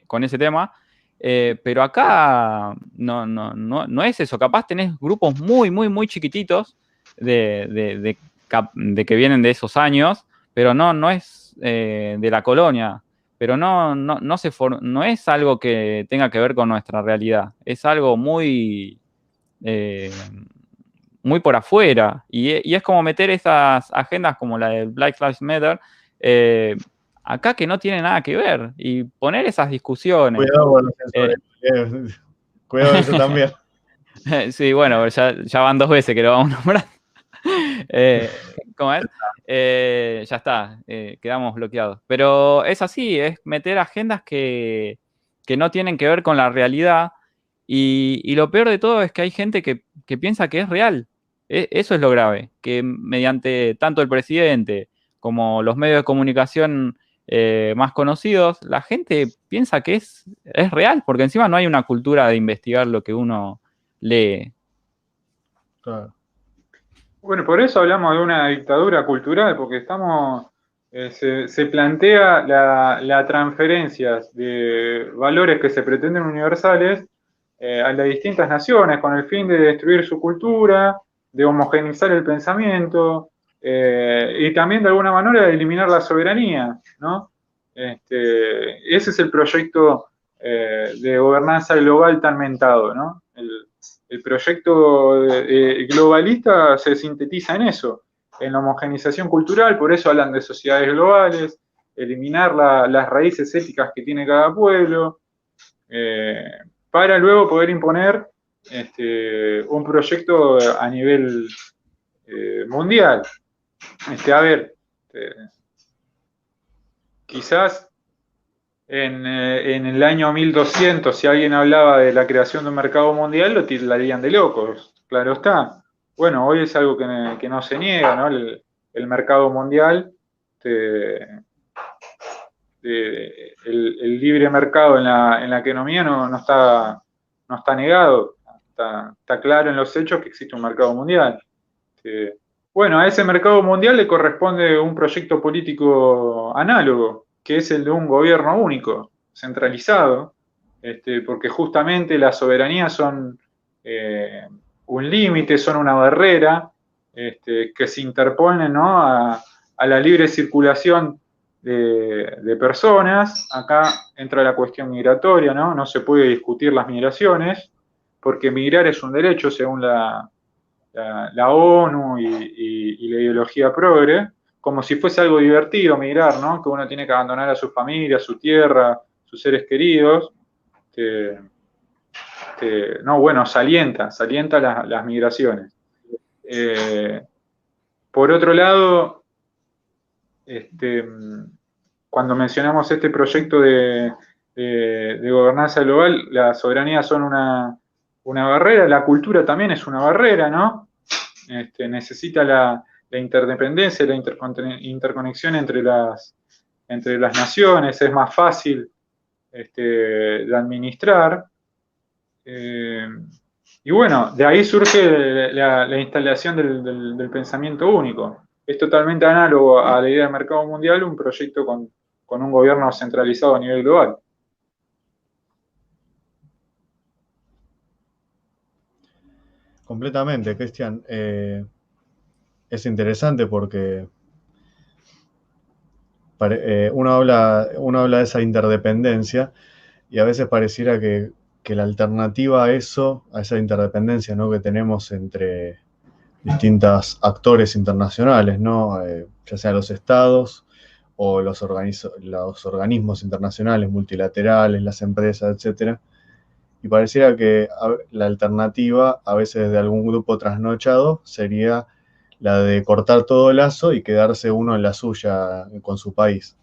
con ese tema, pero acá no es eso. Capaz tenés grupos muy, muy, muy chiquititos de que vienen de esos años, pero no es de la colonia. Pero no es algo que tenga que ver con nuestra realidad. Es algo muy, muy por afuera. Y es como meter esas agendas como la de Black Lives Matter acá que no tiene nada que ver. Y poner esas discusiones. Cuidado con los sensores. Cuidado eso también. Sí, bueno, ya van 2 veces que lo vamos a nombrar. ¿Cómo es? Ya está, quedamos bloqueados. Pero es así, es meter agendas que no tienen que ver con la realidad. Y lo peor de todo es que hay gente que piensa que es real. Eso es lo grave, que mediante tanto el presidente como los medios de comunicación más conocidos, la gente piensa que es real, porque encima no hay una cultura de investigar lo que uno lee. Claro. Bueno, por eso hablamos de una dictadura cultural, porque se plantea la transferencia de valores que se pretenden universales a las distintas naciones con el fin de destruir su cultura, de homogeneizar el pensamiento y también de alguna manera de eliminar la soberanía, ¿no? Ese es el proyecto de gobernanza global tan mentado, ¿no? El proyecto globalista se sintetiza en eso, en la homogenización cultural, por eso hablan de sociedades globales, eliminar las raíces éticas que tiene cada pueblo, para luego poder imponer un proyecto a nivel mundial. A ver, quizás en el año 1200, si alguien hablaba de la creación de un mercado mundial, lo tildarían de locos, claro está. Bueno, hoy es algo que no se niega, ¿no? El mercado mundial, el libre mercado en la economía no está negado, está claro en los hechos que existe un mercado mundial. Bueno, a ese mercado mundial le corresponde un proyecto político análogo, que es el de un gobierno único, centralizado, porque justamente las soberanías son un límite, son una barrera que se interponen, ¿no?, a la libre circulación de personas. Acá entra la cuestión migratoria, ¿no? No se puede discutir las migraciones, porque migrar es un derecho según la ONU y la ideología progre, como si fuese algo divertido migrar, ¿no? Que uno tiene que abandonar a su familia, su tierra, sus seres queridos. No, bueno, se alienta las migraciones. Por otro lado, cuando mencionamos este proyecto de gobernanza global, las soberanías son una barrera, la cultura también es una barrera, ¿no? Necesita la interdependencia, la interconexión entre las naciones, es más fácil de administrar. Y bueno, de ahí surge la instalación del pensamiento único. Es totalmente análogo a la idea del mercado mundial, un proyecto con un gobierno centralizado a nivel global. Completamente, Cristian. Es interesante porque uno habla de esa interdependencia y a veces pareciera que la alternativa a eso, a esa interdependencia, ¿no?, que tenemos entre distintos actores internacionales, ¿no? Ya sea los estados o los organismos internacionales, multilaterales, las empresas, etcétera. Y pareciera que la alternativa, a veces de algún grupo trasnochado, sería la de cortar todo lazo y quedarse uno en la suya con su país.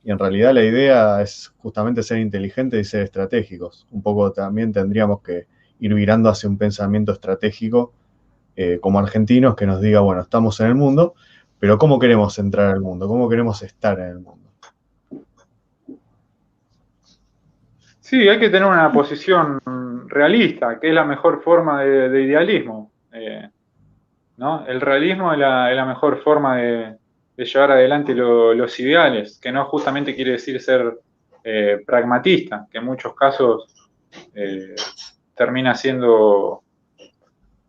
Y en realidad la idea es justamente ser inteligentes y ser estratégicos. Un poco también tendríamos que ir virando hacia un pensamiento estratégico como argentinos que nos diga, bueno, estamos en el mundo, pero ¿cómo queremos entrar al mundo? ¿Cómo queremos estar en el mundo? Sí, hay que tener una posición realista, que es la mejor forma de idealismo. ¿No? El realismo es la mejor forma de llevar adelante los ideales, que no justamente quiere decir ser pragmatista, que en muchos casos termina siendo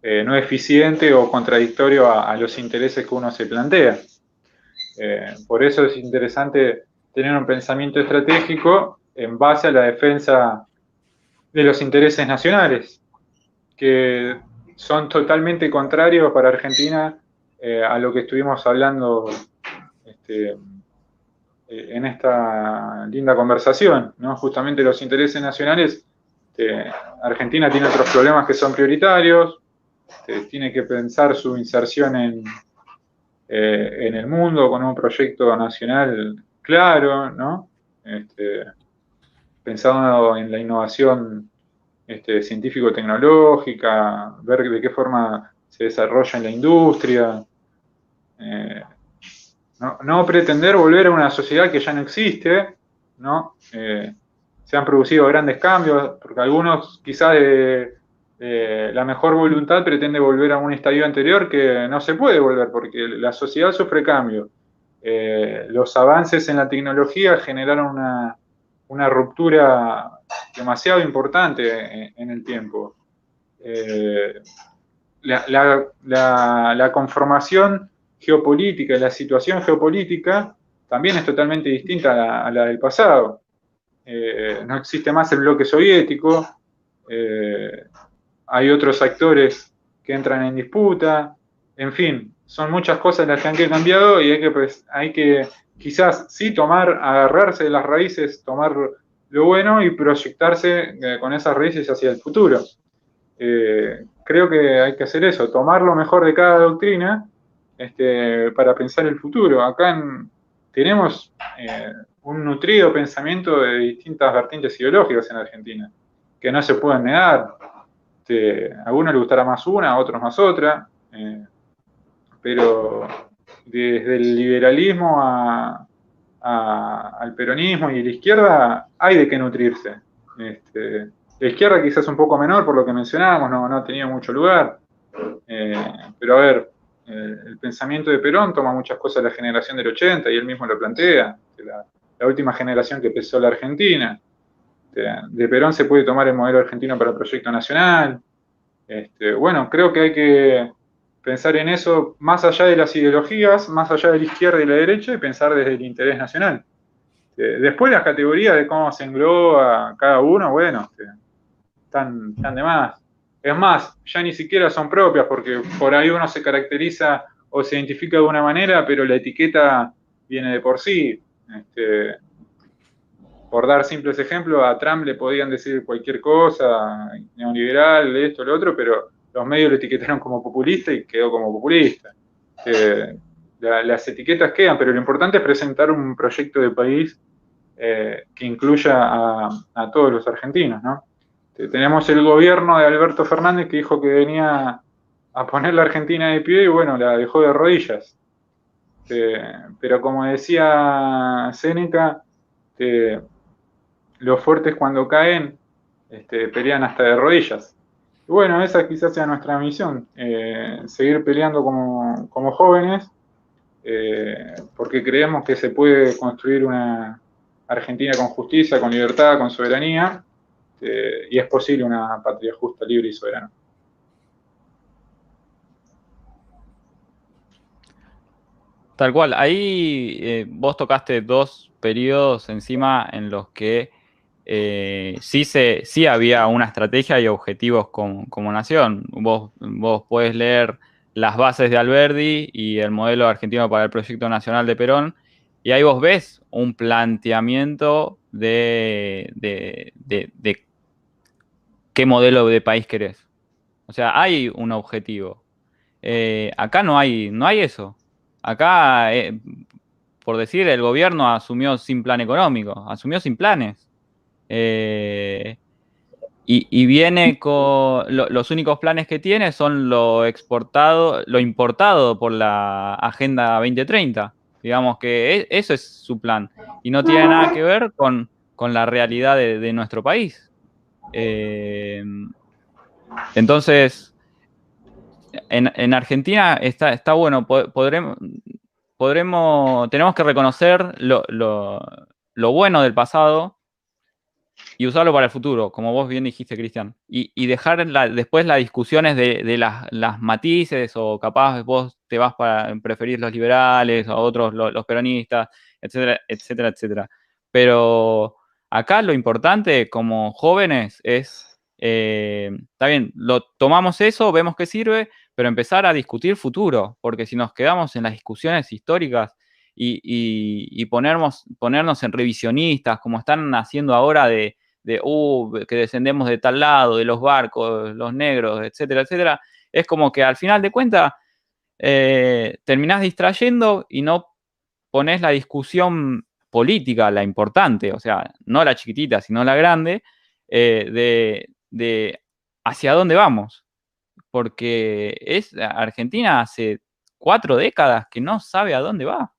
no eficiente o contradictorio a los intereses que uno se plantea. Por eso es interesante tener un pensamiento estratégico en base a la defensa de los intereses nacionales, que son totalmente contrarios para Argentina a lo que estuvimos hablando en esta linda conversación, ¿no? Justamente los intereses nacionales. Argentina tiene otros problemas que son prioritarios, tiene que pensar su inserción en el mundo con un proyecto nacional claro, ¿no? Pensando en la innovación científico-tecnológica, ver de qué forma se desarrolla en la industria, no pretender volver a una sociedad que ya no existe, ¿no? Se han producido grandes cambios, porque algunos quizás de la mejor voluntad pretende volver a un estadio anterior que no se puede volver, porque la sociedad sufre cambio. Los avances en la tecnología generaron una ruptura demasiado importante en el tiempo. La conformación geopolítica y la situación geopolítica también es totalmente distinta a la del pasado. No existe más el bloque soviético, hay otros actores que entran en disputa, en fin, son muchas cosas las que han cambiado y hay que quizás sí agarrarse de las raíces, tomar lo bueno y proyectarse con esas raíces hacia el futuro. Creo que hay que hacer eso, tomar lo mejor de cada doctrina para pensar el futuro. Acá tenemos un nutrido pensamiento de distintas vertientes ideológicas en Argentina, que no se pueden negar. A algunos les gustará más una, a otros más otra, pero desde el liberalismo al peronismo y a la izquierda hay de qué nutrirse. La izquierda quizás un poco menor por lo que mencionábamos, no ha tenido mucho lugar, pero a ver, el pensamiento de Perón toma muchas cosas de la generación del 80 y él mismo lo plantea, la última generación que pesó la Argentina. De Perón se puede tomar el modelo argentino para el proyecto nacional. Bueno, creo que hay que pensar en eso más allá de las ideologías, más allá de la izquierda y la derecha, y pensar desde el interés nacional. Después las categorías de cómo se engloba cada uno, bueno, están de más. Es más, ya ni siquiera son propias, porque por ahí uno se caracteriza o se identifica de una manera, pero la etiqueta viene de por sí. Por dar simples ejemplos, a Trump le podían decir cualquier cosa, neoliberal, esto, lo otro, pero los medios lo etiquetaron como populista y quedó como populista. Las etiquetas quedan, pero lo importante es presentar un proyecto de país que incluya a todos los argentinos, ¿no? Tenemos el gobierno de Alberto Fernández que dijo que venía a poner la Argentina de pie y bueno, la dejó de rodillas. Pero como decía Séneca, los fuertes cuando caen pelean hasta de rodillas. Y bueno, esa quizás sea nuestra misión, seguir peleando como jóvenes, porque creemos que se puede construir una Argentina con justicia, con libertad, con soberanía, y es posible una patria justa, libre y soberana. Tal cual. Ahí vos tocaste dos periodos encima en los que sí había una estrategia y objetivos como nación. Vos podés leer las bases de Alberdi y el modelo argentino para el proyecto nacional de Perón, y ahí vos ves un planteamiento de qué modelo de país querés. O sea, hay un objetivo. Acá no hay eso. Acá, por decir, el gobierno asumió sin plan económico, asumió sin planes. Eh, y viene con los únicos planes que tiene son lo exportado, lo importado por la Agenda 2030. Digamos que eso es su plan. Y no tiene nada que ver con la realidad de nuestro país. Entonces, en Argentina está bueno, tenemos que reconocer lo bueno del pasado y usarlo para el futuro, como vos bien dijiste, Cristian. Y dejar después las discusiones de las matices, o capaz vos te vas para preferir los liberales, o otros los peronistas, etcétera, etcétera, etcétera. Pero acá lo importante como jóvenes es, está bien, lo tomamos eso, vemos que sirve, pero empezar a discutir futuro, porque si nos quedamos en las discusiones históricas y ponernos en revisionistas, como están haciendo ahora que descendemos de tal lado, de los barcos, los negros, etcétera, etcétera, es como que al final de cuentas terminás distrayendo y no ponés la discusión política, la importante, o sea, no la chiquitita, sino la grande, de hacia dónde vamos. Porque Argentina hace 4 décadas que no sabe a dónde va.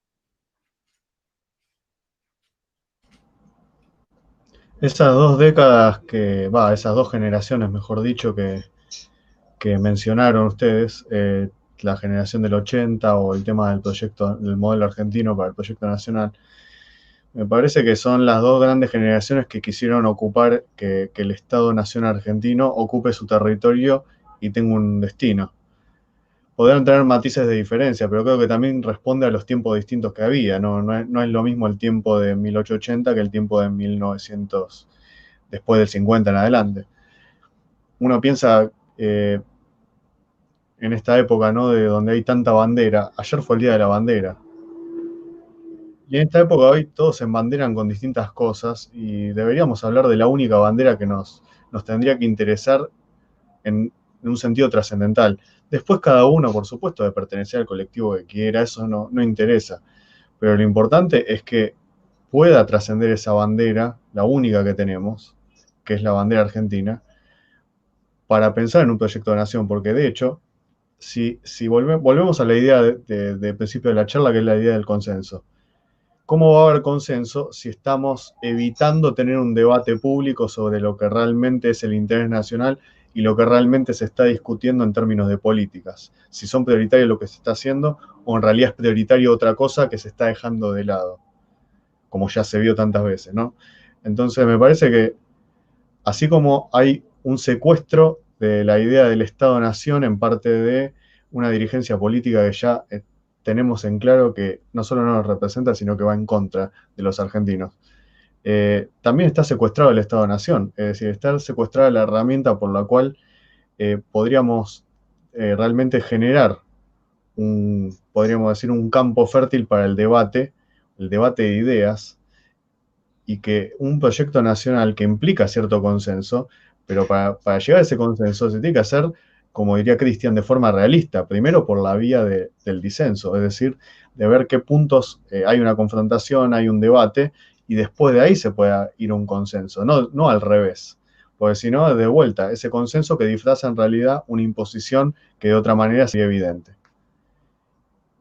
Esas 2 décadas esas 2 generaciones, mejor dicho, que mencionaron ustedes, la generación del 80 o el tema del modelo argentino para el proyecto nacional, me parece que son las 2 grandes generaciones que quisieron ocupar, que el Estado-Nación argentino ocupe su territorio y tenga un destino. Podrán tener matices de diferencia, pero creo que también responde a los tiempos distintos que había. No es lo mismo el tiempo de 1880 que el tiempo de 1900, después del 50 en adelante. Uno piensa en esta época, ¿no?, de donde hay tanta bandera. Ayer fue el Día de la Bandera. Y en esta época hoy todos se embanderan con distintas cosas y deberíamos hablar de la única bandera que nos tendría que interesar en un sentido trascendental. Después cada uno, por supuesto, de pertenecer al colectivo que quiera, eso no interesa. Pero lo importante es que pueda trascender esa bandera, la única que tenemos, que es la bandera argentina, para pensar en un proyecto de nación, porque de hecho, si volvemos a la idea de principio de la charla, que es la idea del consenso. ¿Cómo va a haber consenso si estamos evitando tener un debate público sobre lo que realmente es el interés nacional y lo que realmente se está discutiendo en términos de políticas? Si son prioritarios lo que se está haciendo o en realidad es prioritario otra cosa que se está dejando de lado, como ya se vio tantas veces, ¿no? Entonces me parece que así como hay un secuestro de la idea del Estado-Nación en parte de una dirigencia política que ya tenemos en claro que no solo no nos representa, sino que va en contra de los argentinos. También está secuestrado el Estado-Nación, es decir, está secuestrada la herramienta por la cual podríamos realmente generar podríamos decir, un campo fértil para el debate de ideas, y que un proyecto nacional que implica cierto consenso, pero para llegar a ese consenso se tiene que hacer, como diría Cristian, de forma realista, primero por la vía del disenso, es decir, de ver qué puntos hay una confrontación, hay un debate, y después de ahí se pueda ir a un consenso, no al revés, porque si no, de vuelta, ese consenso que disfraza en realidad una imposición que de otra manera sería evidente.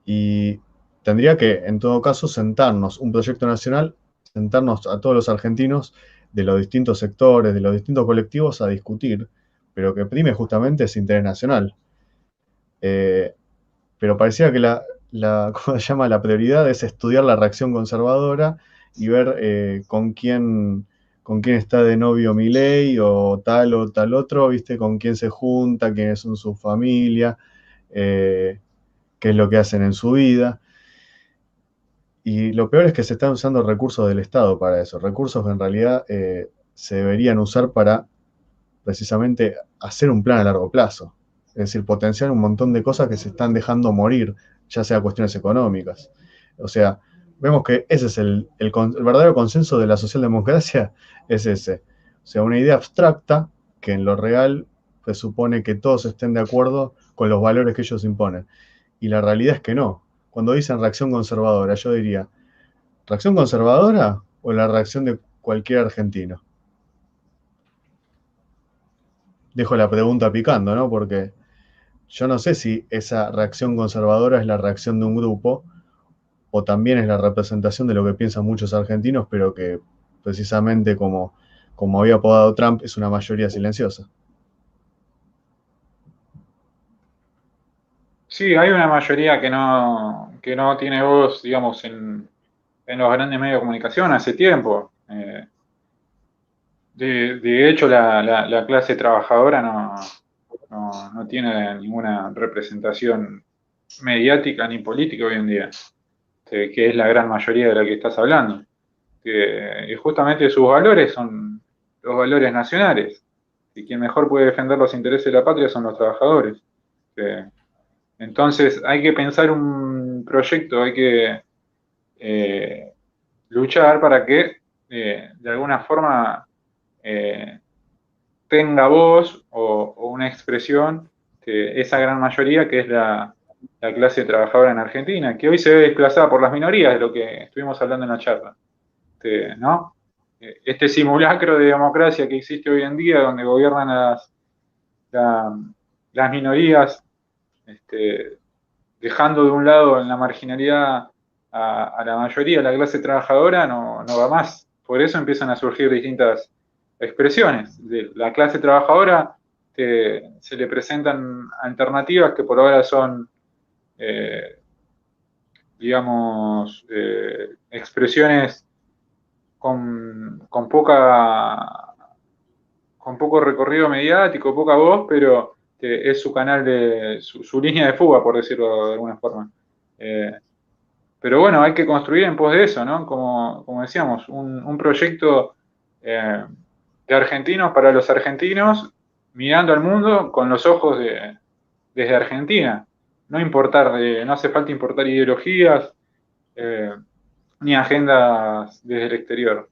Y tendría que, en todo caso, sentarnos un proyecto nacional, sentarnos a todos los argentinos de los distintos sectores, de los distintos colectivos a discutir, pero que prime justamente ese interés nacional. Pero parecía que ¿cómo se llama? La prioridad es estudiar la reacción conservadora y ver con quién está de novio Milei o tal otro, ¿viste? Con quién se junta, quiénes son su familia, qué es lo que hacen en su vida. Y lo peor es que se están usando recursos del Estado para eso, recursos que en realidad se deberían usar para precisamente hacer un plan a largo plazo. Es decir, potenciar un montón de cosas que se están dejando morir, ya sea cuestiones económicas. O sea, vemos que ese es el verdadero consenso de la socialdemocracia, es ese. O sea, una idea abstracta que en lo real se supone que todos estén de acuerdo con los valores que ellos imponen. Y la realidad es que no. Cuando dicen reacción conservadora, yo diría, ¿reacción conservadora o la reacción de cualquier argentino? Dejo la pregunta picando, ¿no? Porque yo no sé si esa reacción conservadora es la reacción de un grupo o también es la representación de lo que piensan muchos argentinos, pero que precisamente como había apodado Trump, es una mayoría silenciosa. Sí, hay una mayoría que no tiene voz, digamos, en los grandes medios de comunicación hace tiempo. De hecho, la clase trabajadora no tiene ninguna representación mediática ni política hoy en día, que es la gran mayoría de la que estás hablando. Y justamente sus valores son los valores nacionales. Y quien mejor puede defender los intereses de la patria son los trabajadores. Entonces hay que pensar un proyecto, hay que luchar para que de alguna forma eh, tenga voz o una expresión de esa gran mayoría que es la clase trabajadora en Argentina, que hoy se ve desplazada por las minorías, de lo que estuvimos hablando en la charla, ¿no? Este simulacro de democracia que existe hoy en día, donde gobiernan la- las minorías, este, dejando de un lado en la marginalidad a la mayoría, a la clase trabajadora, no va más. Por eso empiezan a surgir distintas expresiones. De la clase trabajadora se le presentan alternativas que por ahora son, eh, digamos, expresiones con poco recorrido mediático, poca voz, pero es su canal su línea de fuga, por decirlo de alguna forma. Eh, pero bueno, hay que construir en pos de eso, ¿no? Como decíamos, un proyecto de argentinos para los argentinos, mirando al mundo con los ojos desde Argentina. No hace falta importar ideologías eh, ni agendas desde el exterior.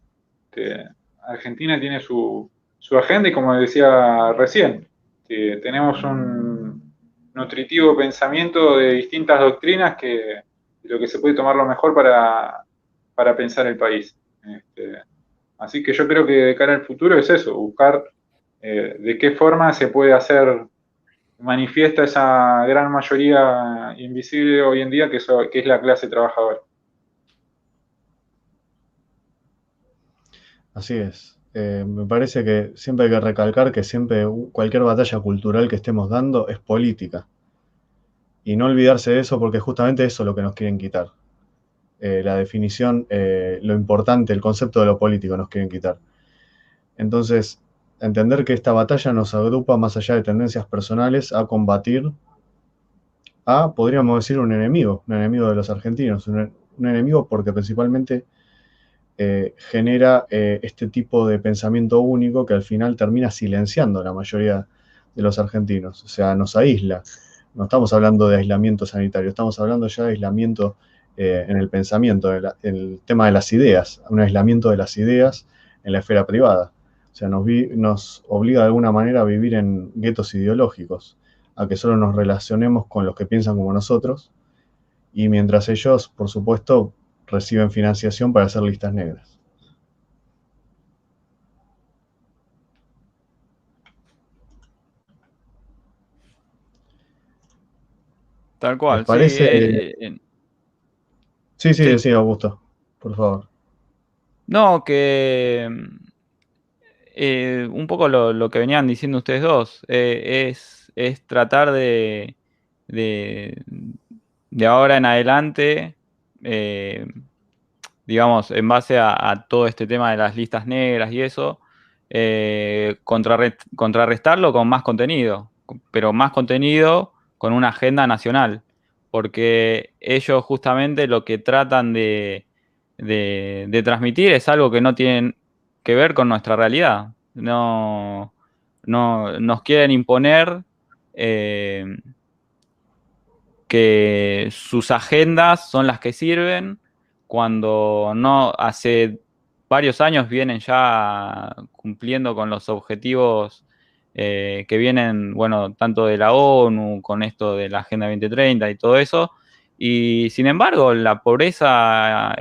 Argentina tiene su agenda y como decía recién, tenemos un nutritivo pensamiento de distintas doctrinas de lo que se puede tomar lo mejor para pensar el país. Así que yo creo que de cara al futuro es eso, buscar de qué forma se puede hacer manifiesta esa gran mayoría invisible hoy en día que es la clase trabajadora. Así es. Me parece que siempre hay que recalcar que siempre cualquier batalla cultural que estemos dando es política. Y no olvidarse de eso porque justamente eso es lo que nos quieren quitar. La definición, lo importante, el concepto de lo político nos quieren quitar. Entonces, entender que esta batalla nos agrupa más allá de tendencias personales a combatir a, podríamos decir, un enemigo de los argentinos, un enemigo porque principalmente genera este tipo de pensamiento único que al final termina silenciando a la mayoría de los argentinos, o sea, nos aísla. No estamos hablando de aislamiento sanitario, estamos hablando ya de aislamiento en el pensamiento, el tema de las ideas, un aislamiento de las ideas en la esfera privada. O sea, nos obliga de alguna manera a vivir en guetos ideológicos, a que solo nos relacionemos con los que piensan como nosotros, y mientras ellos, por supuesto, reciben financiación para hacer listas negras. Tal ¿Les cual, sí. parece? Sí, sí, Sí. sí, Augusto, por favor. No, que un poco lo que venían diciendo ustedes dos, es tratar de, de ahora en adelante, eh, digamos, en base a todo este tema de las listas negras y eso, contrarrestarlo con más contenido, pero más contenido con una agenda nacional. porque ellos justamente lo que tratan de transmitir es algo que no tienen que ver con nuestra realidad. No nos quieren imponer que sus agendas son las que sirven, cuando no hace varios años vienen ya cumpliendo con los objetivos que vienen, bueno, tanto de la ONU, con esto de la Agenda 2030 y todo eso, y sin embargo la pobreza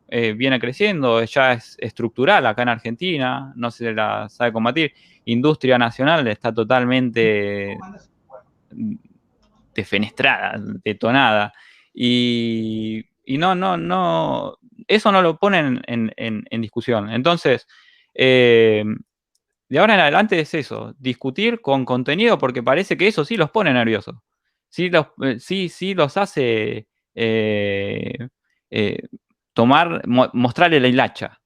viene creciendo, ya es estructural acá en Argentina, no se la sabe combatir. Industria nacional está totalmente defenestrada, detonada. Y no, eso no lo ponen en discusión. Entonces, de ahora en adelante es eso, discutir con contenido, porque parece que eso sí los pone nerviosos. Sí los hace eh, mostrarle la hilacha.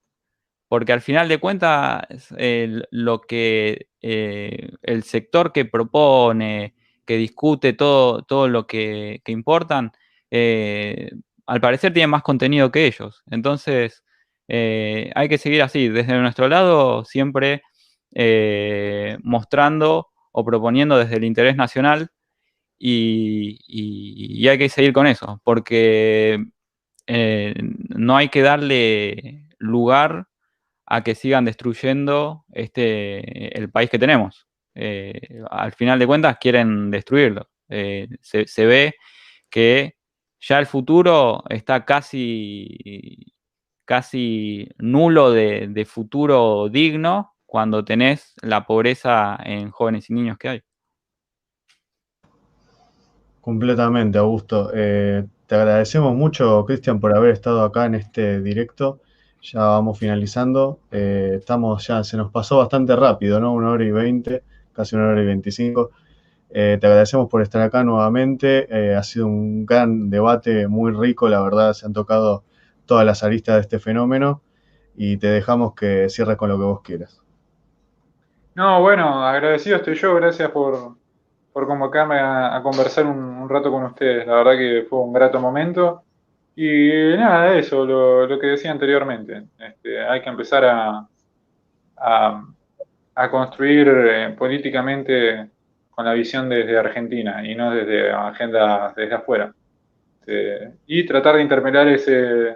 Porque al final de cuentas, lo que el sector que propone, que discute todo lo que importan, al parecer tiene más contenido que ellos. Entonces, hay que seguir así, desde nuestro lado, siempre mostrando o proponiendo desde el interés nacional, y hay que seguir con eso, porque no hay que darle lugar a que sigan destruyendo el país que tenemos. Al final de cuentas quieren destruirlo. Se ve que ya el futuro está casi nulo de futuro digno cuando tenés la pobreza en jóvenes y niños que hay. Completamente, Augusto. Te agradecemos mucho, Cristian, por haber estado acá en este directo. Ya vamos finalizando. Se nos pasó bastante rápido, ¿no? 1 hora y 20, casi 1 hora y 25. Te agradecemos por estar acá nuevamente. Ha sido un gran debate, muy rico, la verdad. Se han tocado todas las aristas de este fenómeno y te dejamos que cierres con lo que vos quieras. No, bueno, agradecido estoy yo, gracias por convocarme a conversar un rato con ustedes. La verdad que fue un grato momento. Y nada, eso, lo que decía anteriormente. Hay que empezar a- a construir políticamente con la visión desde Argentina y no desde agendas desde afuera. Y tratar de interpelar ese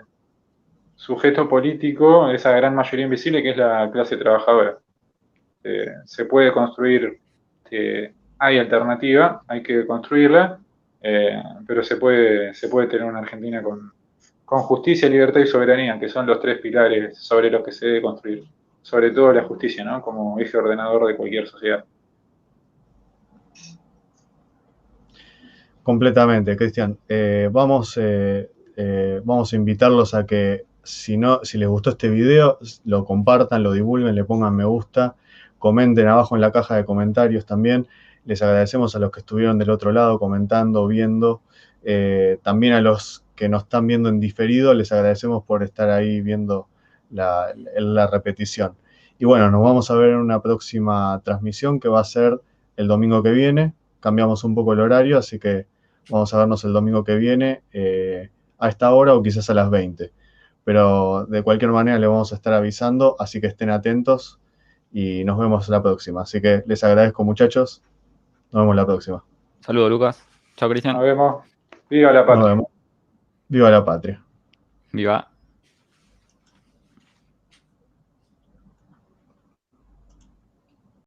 sujeto político, esa gran mayoría invisible que es la clase trabajadora. Se puede construir, hay alternativa, hay que construirla, pero se puede tener una Argentina con justicia, libertad y soberanía, que son los tres pilares sobre los que se debe construir. Sobre todo la justicia, ¿no? Como eje ordenador de cualquier sociedad. Completamente, Cristian. Vamos a invitarlos a que, si les gustó este video, lo compartan, lo divulguen, le pongan me gusta, comenten abajo en la caja de comentarios también. Les agradecemos a los que estuvieron del otro lado comentando, viendo. También a los que nos están viendo en diferido, les agradecemos por estar ahí viendo la repetición. Y bueno, nos vamos a ver en una próxima transmisión que va a ser el domingo que viene. Cambiamos un poco el horario, así que vamos a vernos el domingo que viene a esta hora o quizás a las 20. Pero de cualquier manera le vamos a estar avisando, así que estén atentos y nos vemos la próxima. Así que les agradezco, muchachos. Nos vemos la próxima. Saludos, Lucas. Chao, Cristian. Nos vemos. Viva la Nos patria. vemos. Viva la patria. Viva.